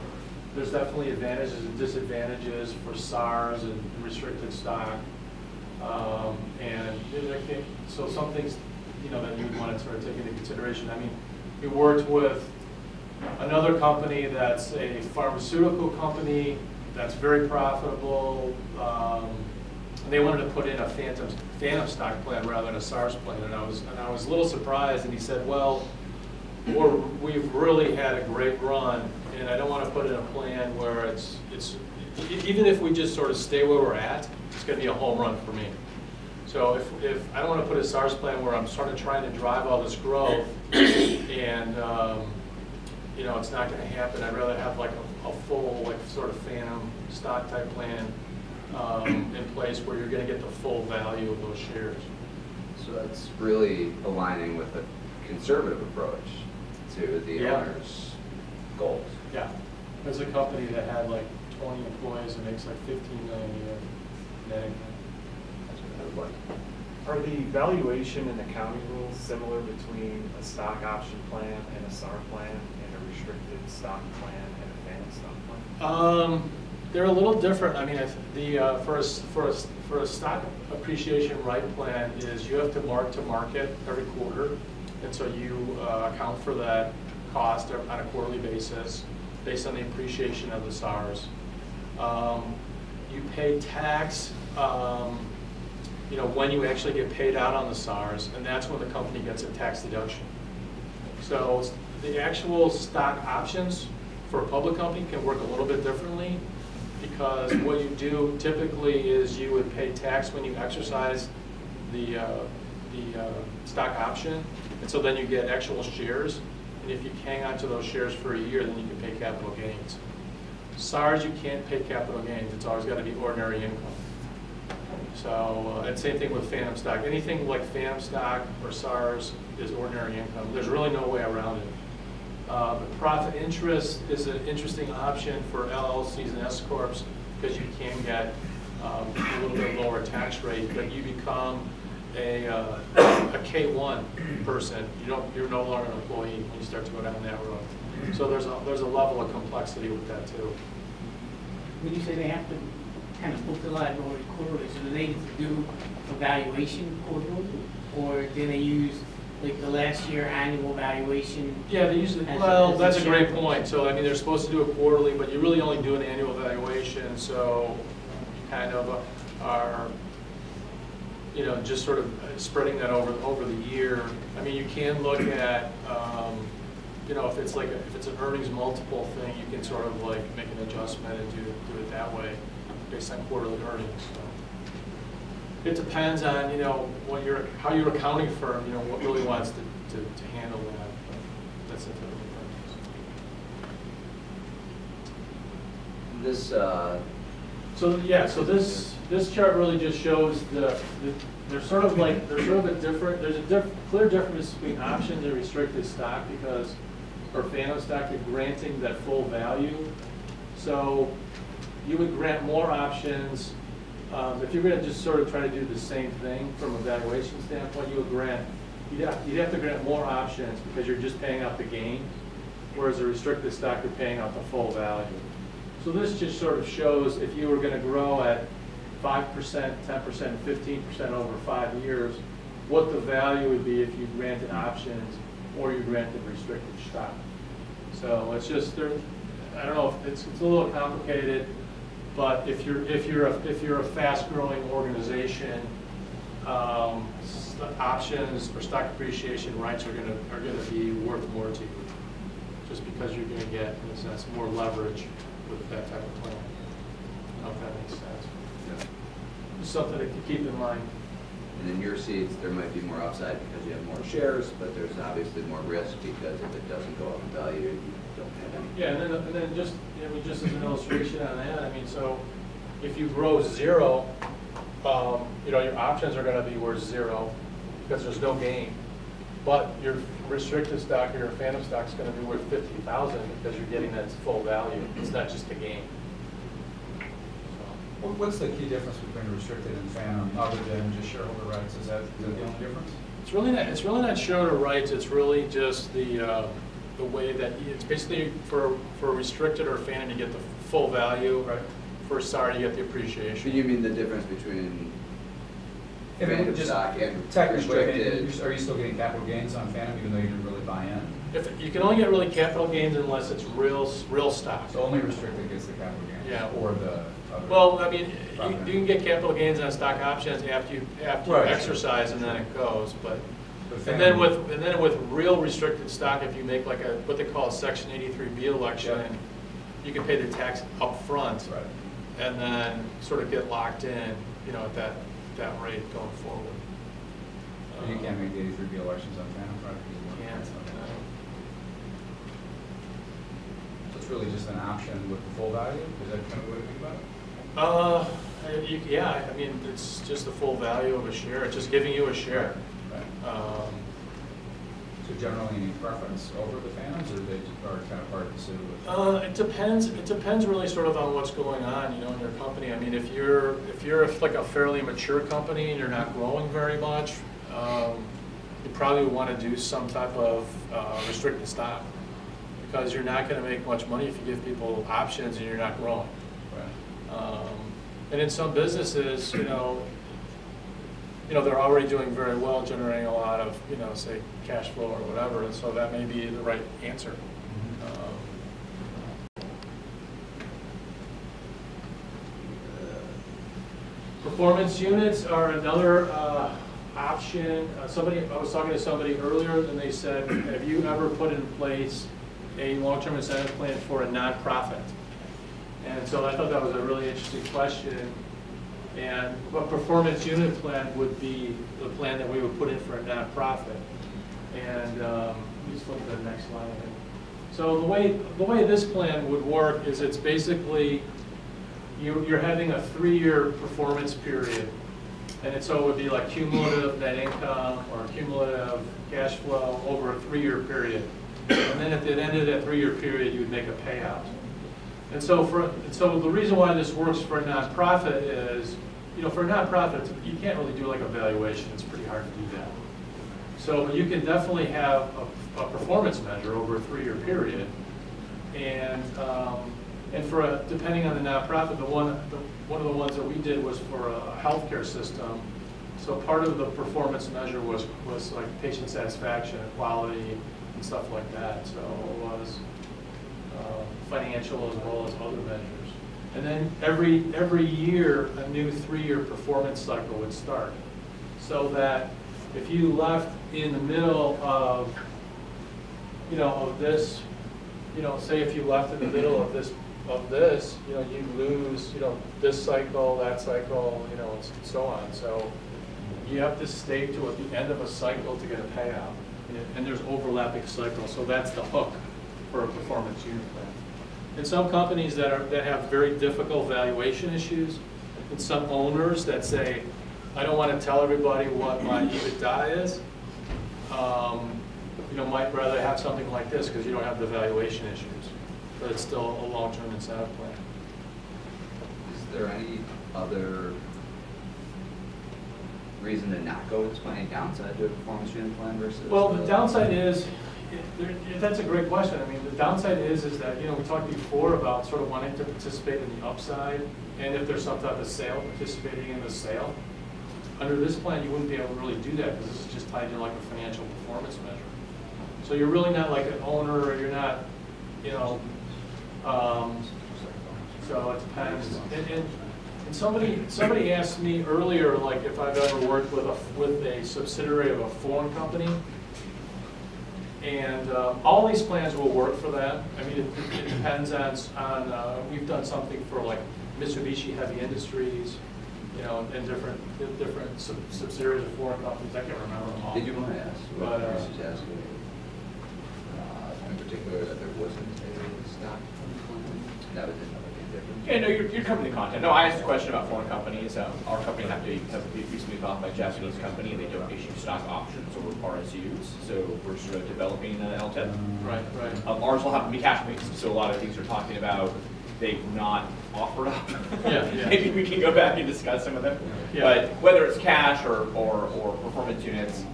there's definitely advantages and disadvantages for SARs and restricted stock. And so some things, you know, that you would want to sort of take into consideration. I mean, we worked with another company that's a pharmaceutical company that's very profitable. They wanted to put in a phantom stock plan rather than a SARs plan, and I was a little surprised. And he said, "Well, we've really had a great run, and I don't want to put in a plan where it's even if we just sort of stay where we're at, it's going to be a home run for me. So if I don't want to put a SARs plan where I'm sort of trying to drive all this growth, and you know, it's not going to happen. I'd rather have like a full, like, sort of phantom stock type plan in place where you're going to get the full value of those shares." So that's really aligning with a conservative approach to the owner's goals. Yeah. There's a company that had like 20 employees and makes like $15 million a year net income. That's what that would like. Are the valuation and accounting rules similar between a stock option plan and a SAR plan, and a restricted stock plan and a phantom stock plan? They're a little different. I mean, for a stock appreciation right plan is you have to mark to market every quarter, and so you account for that cost on a quarterly basis based on the appreciation of the SARs. You pay tax, you know, when you actually get paid out on the SARs, and that's when the company gets a tax deduction. So the actual stock options for a public company can work a little bit differently, because what you do typically is you would pay tax when you exercise the stock option, and so then you get actual shares, and if you hang on to those shares for a year, then you can pay capital gains. SARs, you can't pay capital gains. It's always got to be ordinary income. So, and same thing with phantom stock. Anything like phantom stock or SARs is ordinary income. There's really no way around it. But profit interest is an interesting option for LLCs and S-corps, because you can get a little bit lower tax rate, but you become a K1 person. You're no longer an employee when you start to go down that road. So there's a level of complexity with that too. When you say they have to kind of book the liability quarterly, so do they need to do evaluation quarterly, or do they use like the last year annual valuation? Yeah, they usually, well, that's a great point. So, I mean, they're supposed to do it quarterly, but you really only do an annual evaluation, so you kind of are, you know, just sort of spreading that over the year. I mean, you can look at, you know, if it's an earnings multiple thing, you can sort of like make an adjustment and do it that way based on quarterly earnings. So it depends on, you know, how your accounting firm, you know, what really wants to handle that. But that's a typical practice. So this chart really just shows there's sort of a different, there's a clear difference between options and restricted stock, because for phantom stock, you're granting that full value. So you would grant more options. If you're going to just sort of try to do the same thing from a valuation standpoint, you'd have to grant more options because you're just paying out the gain, whereas a restricted stock, you're paying out the full value. So this just sort of shows if you were going to grow at 5%, 10%, 15% over 5 years, what the value would be if you granted options or you granted restricted stock. So it's just, I don't know, it's a little complicated, but if you're a fast-growing organization, options or stock appreciation rights are gonna be worth more to you, just because you're gonna get, in a sense, more leverage with that type of plan. I don't know if that makes sense. Yeah. Just something to keep in mind. And in your seats, there might be more upside because you have more shares, but there's obviously more risk because if it doesn't go up in value, you don't have any. Yeah, and then just, just as an illustration on that, I mean, so if you grow zero, your options are gonna be worth zero because there's no gain. But your restricted stock or your phantom stock is gonna be worth 50,000 because you're getting that full value. It's not just a gain. What's the key difference between restricted and phantom, other than just shareholder rights? Is that the only difference? It's really not shareholder rights. It's really just the way that it's basically for restricted or phantom you get the full value. Right. For SAR you get the appreciation. Do you mean the difference between If it phantom just stock and technically, restricted? are you still getting capital gains on phantom even though you didn't really buy in? If you can only get really capital gains unless it's real stock. So only restricted gets the capital gains? Yeah. Or the other? Well, I mean, you can get capital gains on stock options after you Right. exercise, and then it goes. But The and then with real restricted stock, if you make like what they call a Section 83B election, Yep. you can pay the tax up front, Right. and then sort of get locked in, at that rate going forward. But you can't make the 83B elections on phantom, right? Can't. So it's really just an option with the full value? Is that kind of the way to think about it? Yeah, I mean, it's just the full value of a share. It's just giving you a share. Right. So generally any preference over the phantoms, or they are kind of hard to sue with? It depends. It depends really sort of on what's going on, in your company. I mean, if you're like a fairly mature company and you're not growing very much, you probably would want to do some type of restricted stock, because you're not going to make much money if you give people options and you're not growing. Right. And in some businesses, they're already doing very well, generating a lot of, say, cash flow or whatever, and so that may be the right answer. Performance units are another option. I was talking to somebody earlier, and they said, have you ever put in place a long-term incentive plan for a nonprofit? And so I thought that was a really interesting question. And a performance unit plan would be the plan that we would put in for a nonprofit. And let's look at the next slide. So the way this plan would work is it's basically you're having a 3-year performance period, and so it would be like cumulative net income or cumulative cash flow over a 3-year period. And then at the end of that 3-year period, you would make a payout. And so the reason why this works for a nonprofit is, for a nonprofit, you can't really do like a valuation. It's pretty hard to do that. So you can definitely have a performance measure over a 3-year period, and for depending on the nonprofit, one of the ones that we did was for a healthcare system. So part of the performance measure was like patient satisfaction and quality and stuff like that. So it was financial as well as other measures. And then every year, a new 3-year performance cycle would start. So that if you left in the middle of, of this, say if you left in the middle of this, you lose, this cycle, that cycle, and so on. So you have to stay to at the end of a cycle to get a payout. And there's overlapping cycles, so that's the hook for a performance unit plan. And some companies that have very difficult valuation issues, and some owners that say, I don't want to tell everybody what my EBITDA is, might rather have something like this because you don't have the valuation issues, but it's still a long-term incentive plan. Is there any other reason to not go with any downside to a performance unit plan versus? Well, the downside is, that's a great question. I mean, the downside is that, we talked before about sort of wanting to participate in the upside, and if there's some type of sale, participating in the sale. Under this plan, you wouldn't be able to really do that because this is just tied to like a financial performance measure. So you're really not like an owner, or you're not you know. So it depends. And somebody asked me earlier, like if I've ever worked with a subsidiary of a foreign company. And all these plans will work for that. I mean, it depends on we've done something for like Mitsubishi Heavy Industries, you know, and different subsidiaries of foreign companies. I can't remember them all. Did you want to ask? But, She's asking in particular that there wasn't a stock plan. That was another thing different. Yeah, no, you're covering the content. No, I asked a question about foreign companies. Our company have recently bought by a Japanese company, and they don't issue stock options or RSUs. So we're sort of developing an LTIP. Right. Ours will have to be cash-based. So a lot of things we're talking about, they've not offered up. Yeah. Maybe we can go back and discuss some of them. Yeah. But whether it's cash or performance units,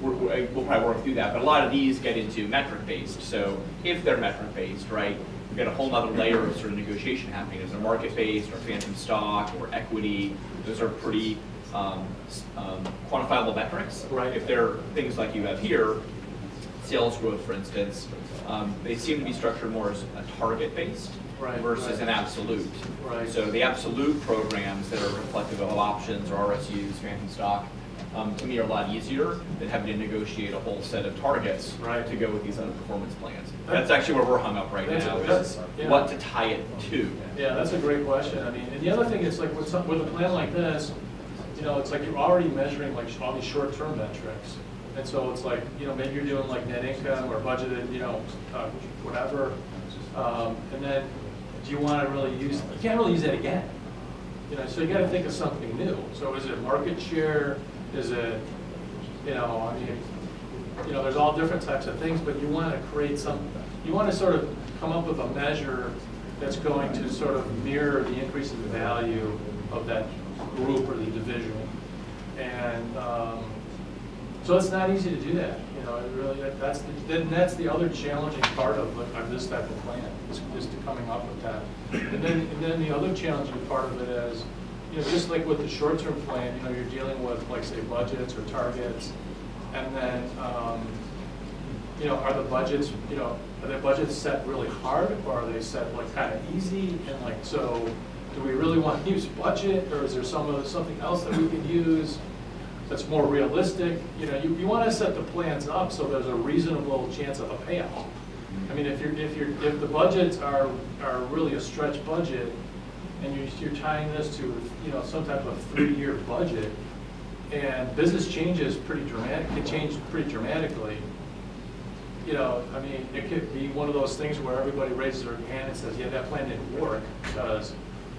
we'll probably work through that. But a lot of these get into metric-based. So if they're metric-based, right, we've got a whole other layer of sort of negotiation happening. Is it market-based or phantom stock or equity? Those are pretty quantifiable metrics. Right. If they're things like you have here, sales growth, for instance, they seem to be structured more as a target-based versus an absolute. Right. So the absolute programs that are reflective of options or RSUs, phantom stock, to me are a lot easier than having to negotiate a whole set of targets to go with these other performance plans. That's actually where we're hung up right now, is what to tie it to. Yeah, that's a great question. I mean, and the other thing is like with a plan like this, you know, it's like you're already measuring like all these short-term metrics. And so it's like, you know, maybe you're doing like net income or budgeted, you know, whatever. And then do you want to really use, you can't really use that again. You know, so you got to think of something new. So is it market share? Is it, you know, I mean, you know, there's all different types of things, but you want to create you want to sort of come up with a measure that's going to sort of mirror the increase in the value of that group or the division. And so it's not easy to do that. You know, it really, that's the other challenging part of this type of plan, is to coming up with that. And then the other challenging part of it is, you know, just like with the short-term plan, you know, you're dealing with, like, say, budgets or targets, and then, you know, are the budgets set really hard, or are they set like kind of easy? And like, so, do we really want to use budget, or is there something else that we can use that's more realistic? You know, you want to set the plans up so there's a reasonable chance of a payoff. I mean, if the budgets are really a stretch budget, and you're tying this to, you know, some type of 3-year budget, and business changes pretty dramatically. You know, I mean, it could be one of those things where everybody raises their hand and says, yeah, that plan didn't work because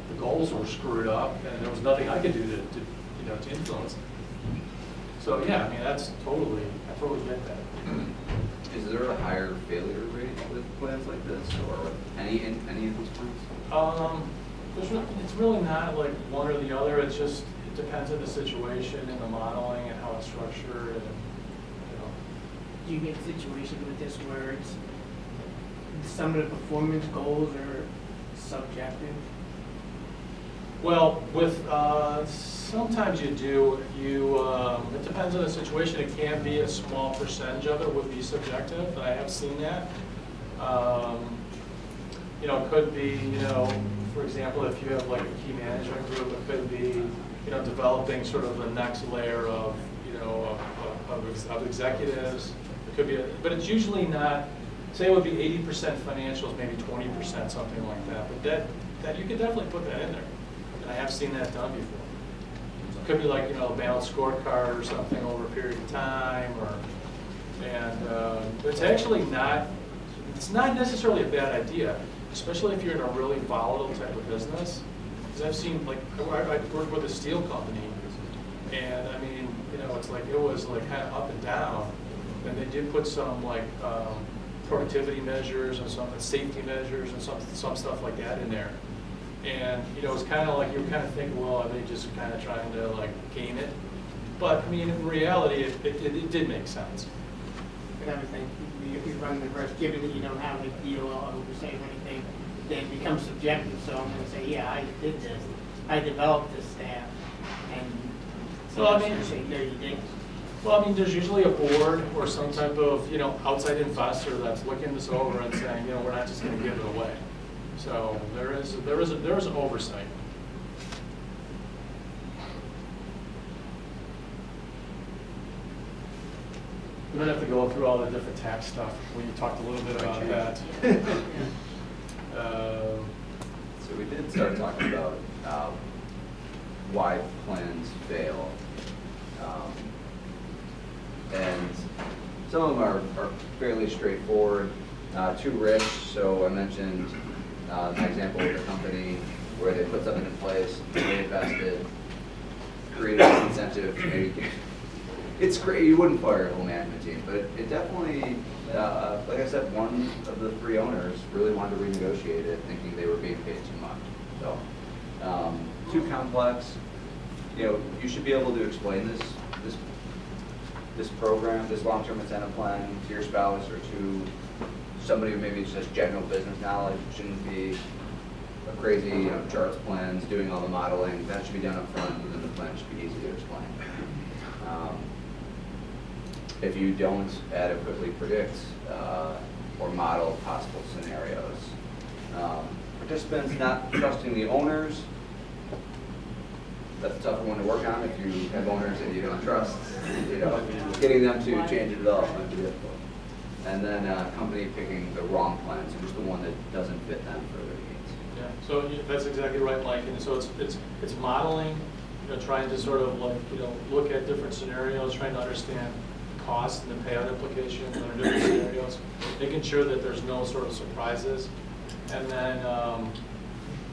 the goals were screwed up and there was nothing I could do to influence it. So yeah, I mean, I totally get that. Is there a higher failure rate with plans like this, or any of these plans? It's really not like one or the other. It's just, it depends on the situation and the modeling and how it's structured. And, you know. Do you get a situation with this where it's some of the performance goals are subjective? Well, with sometimes you do. It depends on the situation. It can be a small percentage of it would be subjective. I have seen that. You know, it could be, you know, for example, if you have like a key management group, it could be, you know, developing sort of the next layer of, you know, of executives. It could be, but it's usually not. Say it would be 80% financials, maybe 20%, something like that. But that you could definitely put that in there. And I have seen that done before. It could be like, you know, a balanced scorecard or something over a period of time, and it's actually not. It's not necessarily a bad idea, especially if you're in a really volatile type of business. Because I've seen, like, I worked with a steel company, and I mean, you know, it's like, it was like kind of up and down. And they did put some like productivity measures and some safety measures and some stuff like that in there. And, you know, it's kind of like, you kind of think, well, are they just kind of trying to like game it? But I mean, in reality, it did make sense. Another thing, you run the risk, given that you don't have a deal or oversight or anything, then it becomes subjective. So I'm going to say, yeah, I did this, I developed this staff, and so well, I'm I mean, going to say 30 days. Well, I mean, there's usually a board or some type of, you know, outside investor that's looking this over and saying, you know, we're not just going to give it away. So there is an oversight. We don't have to go through all the different tax stuff. We talked a little bit about that. So we did start talking about why plans fail. And some of them are fairly straightforward, too rich. So I mentioned an example of a company where they put something in place, they invested, created an incentive, maybe. It's great, you wouldn't fire a whole management team, but it definitely, like I said, one of the 3 owners really wanted to renegotiate it, thinking they were being paid too much. So, too complex. You know, you should be able to explain this program, this long-term incentive plan to your spouse or to somebody who maybe just has general business knowledge. It shouldn't be a crazy, you know, charts plans, doing all the modeling. That should be done up front, and then the plan should be easy to explain. If you don't adequately predict or model possible scenarios. Participants not trusting the owners, that's a tougher one to work on if you have owners that you don't trust. You know, getting them to change and develop might be difficult. And then company picking the wrong plan, so just the one that doesn't fit them for their needs. Yeah, so that's exactly right, Mike. And so it's modeling, you know, trying to sort of like, you know, look at different scenarios, trying to understand the cost and the payout implications under different scenarios, making sure that there's no sort of surprises, and then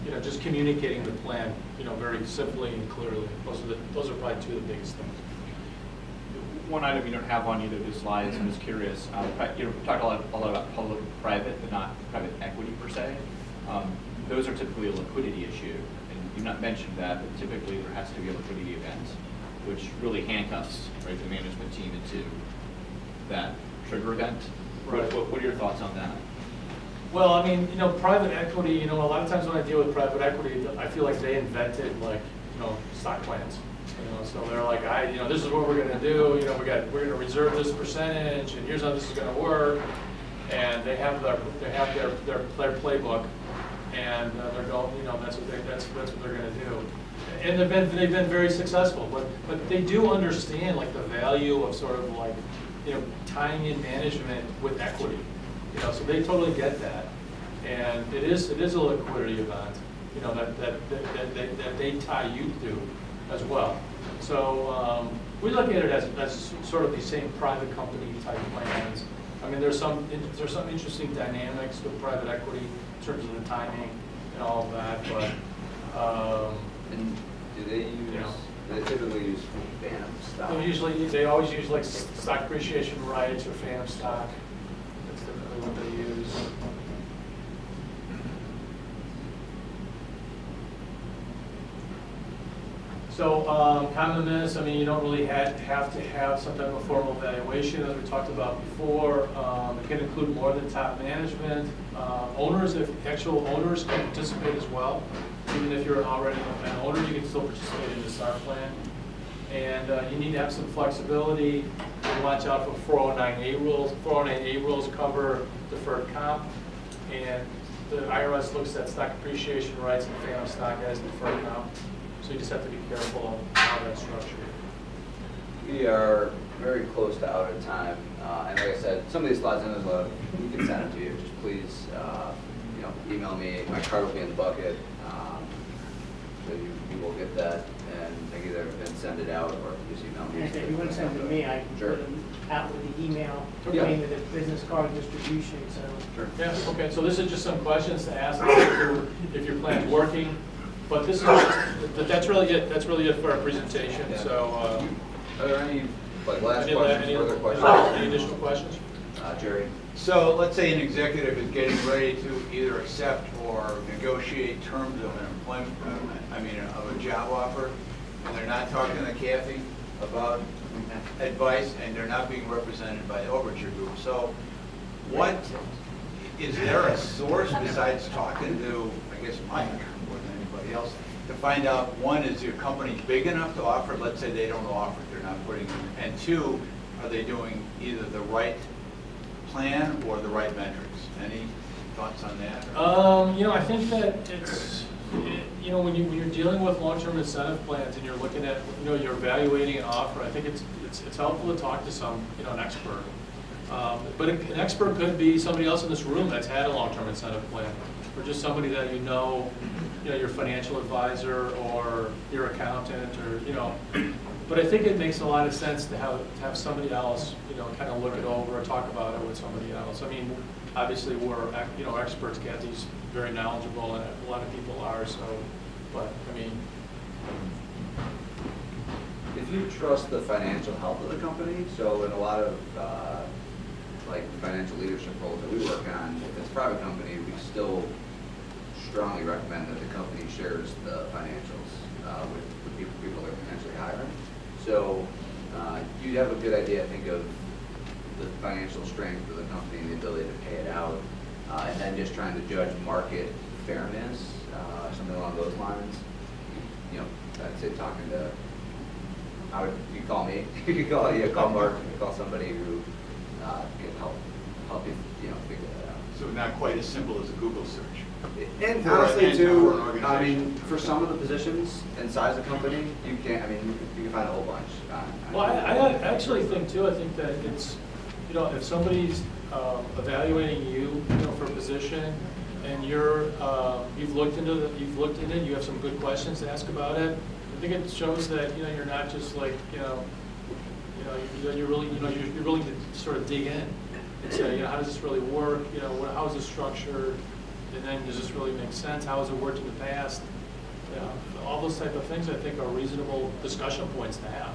you know, just communicating the plan, you know, very simply and clearly. Those are probably 2 of the biggest things. One item you don't have on either of these slides, I'm just curious. You know, we talk a lot about public-private, but not private equity per se. Those are typically a liquidity issue, and you've not mentioned that, but typically there has to be a liquidity event, which really handcuffs, right, the management team into that trigger event. Right. What are your thoughts on that? Well, I mean, you know, private equity, you know, a lot of times when I deal with private equity, I feel like they invented, like, you know, stock plans. You know, so they're like, you know, this is what we're going to do. You know, we're going to reserve this percentage, and here's how this is going to work. And they have their playbook, and they're going, you know, that's what they're going to do. And they've been very successful. But they do understand like the value of sort of like, you know, tying in management with equity. You know, so they totally get that, and it is a liquidity event, you know, that they tie you to as well. So we look at it as sort of the same private company type plans. I mean, there's some interesting dynamics with private equity in terms of the timing and all of that, but and do they use? You know, they typically use phantom stock. They always use like stock appreciation rights or phantom stock. That's typically what they use. So common myths, I mean, you don't really have to have some type of formal evaluation, as we talked about before. It can include more than top management. Owners, if actual owners can participate as well. Even if you're already an owner, you can still participate in the SAR plan. And you need to have some flexibility. You watch out for 409A rules. 409A rules cover deferred comp. And the IRS looks at stock appreciation rights and phantom stock as deferred comp. So you just have to be careful of how that's structured. We are very close to out of time. And like I said, some of these slides, we can send them to you. Just please you know, email me. My card will be in the bucket. So you will get that, and they can either then send it out or just email me. And if you want to send it to me, I can Sure. put them out with the email, Yeah. pertaining to the business card distribution, so. Sure. Yeah, okay, so this is just some questions to ask if your plan's working. But this is just, that's really it. That's really it for our presentation. Yeah. So, are there any like last any questions, further questions? any additional questions? Jerry. So let's say an executive is getting ready to either accept or negotiate terms of an employment, of a job offer, and they're not talking to Kathy about advice, and they're not being represented by the Overture group. So what, is there a source besides talking to, I guess, Mike more than anybody else, to find out, one, is your company big enough to offer it? Let's say they don't offer it, they're not putting it. And two, are they doing either the right plan or the right metrics? Any thoughts on that? You know, I think that you know, when you're dealing with long-term incentive plans and you're looking at, you know, you're evaluating an offer, I think it's helpful to talk to some, you know, an expert. But an expert could be somebody else in this room that's had a long-term incentive plan, or just somebody that you know, your financial advisor or your accountant, or, you know. But I think it makes a lot of sense to have somebody else, you know, kind of look it over or talk about it with somebody else. I mean, obviously we're, you know, experts. Kathy's very knowledgeable, and a lot of people are. So, but I mean, if you trust the financial health of the company, so in a lot of like financial leadership roles that we work on, if it's a private company, we still strongly recommend that the company shares the financials with the people they're potentially hiring. So you'd have a good idea, I think, of the financial strength of the company and the ability to pay it out, and then just trying to judge market fairness, something along those lines. You know, I'd say talking to, you call me, you could call Mark, you could call somebody who can help you, you know, figure that out. So not quite as simple as a Google search. And For honestly, an too, organization. I mean, for some of the positions and size of company, you can't. I mean, you can find a whole bunch. well, I actually think too. I think that it's, you know, if somebody's evaluating you, you know, for a position, and you've looked into it, you have some good questions to ask about it. I think it shows that, you know, you're not just like, you're really, you know, you're willing to sort of dig in and say, you know, how does this really work? You know, how is this structured? And then does this really make sense? How has it worked in the past? You know, all those type of things I think are reasonable discussion points to have.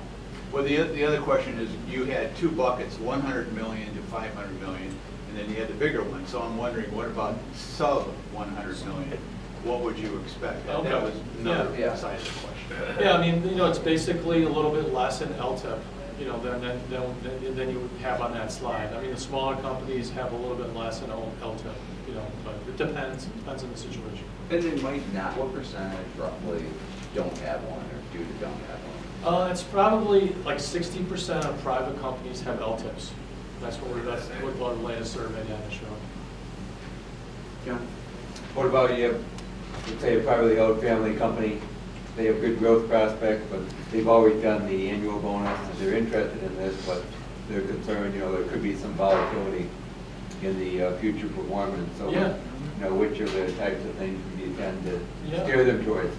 Well, the other question is, you had two buckets, 100 million to 500 million, and then you had the bigger one. So I'm wondering, what about sub 100 million? What would you expect? Okay. That was another Yeah. side of the question. Yeah, I mean, you know, it's basically a little bit less in LTIP, you know, than you would have on that slide. I mean, the smaller companies have a little bit less in LTIP, you know, but it depends on the situation. And they might not. What percentage roughly don't have one, or don't have one? It's probably like 60% of private companies have LTIPs. That's what the latest survey data showed. Yeah. What about you have, let's say, a privately held family company, they have good growth prospects, but they've always done the annual bonus, and they're interested in this, but they're concerned, you know, there could be some volatility in the future performance. So, yeah. You know, which are the types of things you tend to Yeah. steer them towards?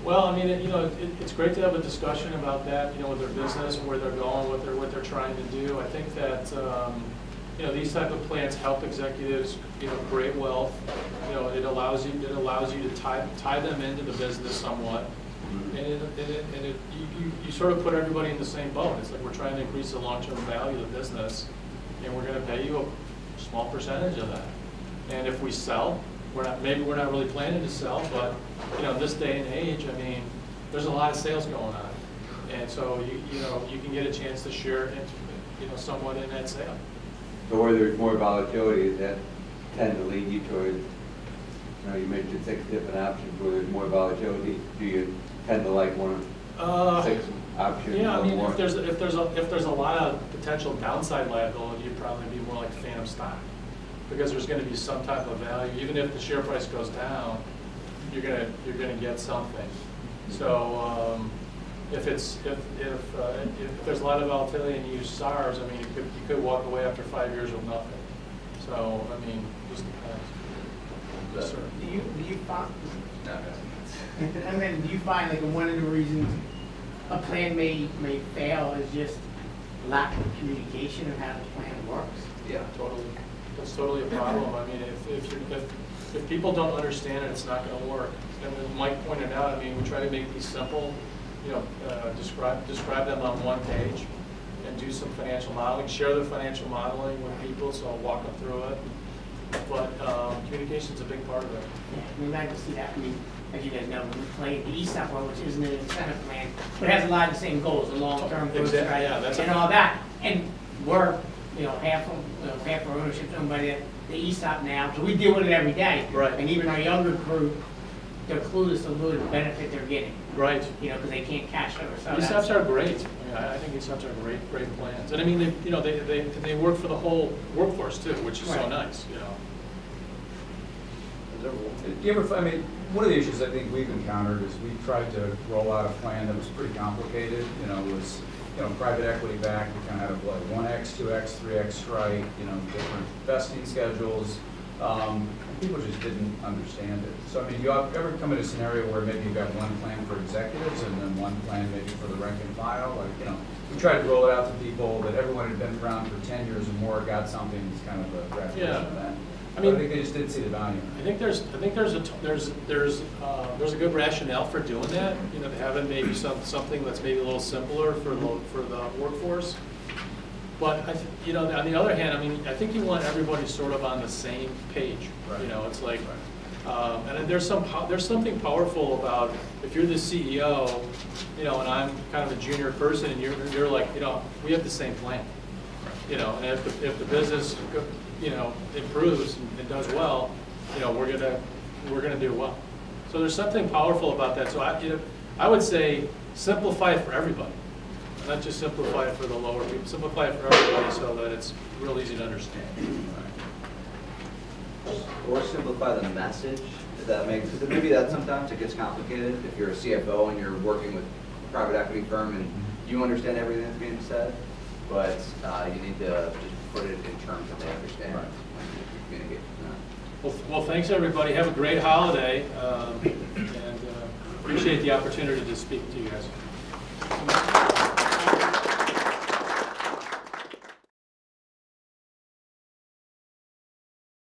Well, I mean, you know, it's great to have a discussion about that, you know, with their business, where they're going, what they're trying to do. I think that, you know, these type of plans help executives, you know, create wealth. You know, it allows you to tie them into the business somewhat, and you sort of put everybody in the same boat. It's like we're trying to increase the long-term value of the business, and we're going to pay you a small percentage of that. And if we sell, maybe we're not really planning to sell, but, you know, in this day and age, I mean, there's a lot of sales going on, and so you know, you can get a chance to share, you know, somewhat in that sale. So where there's more volatility, does that tend to lead you towards, you know, you mentioned 6 different options, where there's more volatility, do you tend to like one of 6 options? Yeah, I mean, more? if there's a lot of potential downside liability, you'd probably be more like phantom stock, because there's going to be some type of value. Even if the share price goes down, you're gonna get something. So if there's a lot of volatility and you use SARs, I mean, you could walk away after 5 years with nothing. So I mean, just depends. Yes, sir. Do you find? No, I mean, do you find like one of the reasons a plan may fail is just lack of communication of how the plan works? Yeah. Totally. That's totally a problem. I mean, if people don't understand it, it's not going to work. And as Mike pointed out, I mean, we try to make these simple, you know, describe them on one page, and do some financial modeling, share the financial modeling with people, so I'll walk them through it. But communication's a big part of it. Yeah, I mean, I can see that. I mean, as you guys know, we play the ESOP one, which isn't an incentive plan, but it has a lot of the same goals, the long-term growth, Exactly, right? yeah, that's and all that. And we're, you know, half our ownership owned by the ESOP now, so we deal with it every day. Right. And even our younger crew, they're clueless to the benefit they're getting, Right. you know, because they can't cash over. So These that's- steps are great. I mean, I think these steps are great plans. And I mean, they work for the whole workforce too, which is so Right. nice, you know. Do you ever, I mean, one of the issues I think we've encountered is we tried to roll out a plan that was pretty complicated, you know, was, you know, private equity backed, we kind of had like 1X, 2X, 3X strike, you know, different vesting schedules. And people just didn't understand it. So, I mean, you ever come in a scenario where maybe you've got one plan for executives and then one plan maybe for the rank and file? Like, you know, we tried to roll it out to people that everyone had been around for 10 years or more, got something, it's kind of a repetition of that. I mean, I think they just didn't see the value. I think there's a good rationale for doing that. You know, having maybe something that's maybe a little simpler for the workforce. But you know, on the other hand, I mean, I think you want everybody sort of on the same page. Right. You know, it's like, and there's something powerful about if you're the CEO, you know, and I'm kind of a junior person, and you're like, you know, we have the same plan. You know, and if the business, you know, improves and does well, you know, we're gonna do well. So there's something powerful about that. So I would say simplify it for everybody, not just simplify it for the lower people. Simplify it for everybody so that it's real easy to understand. Or simplify the message, if that makes, because maybe that sometimes it gets complicated. If you're a CFO and you're working with a private equity firm and you understand everything that's being said, but you need to just put it in terms that they understand when you communicate with them. Well, thanks everybody. Have a great holiday, and appreciate the opportunity to speak to you guys.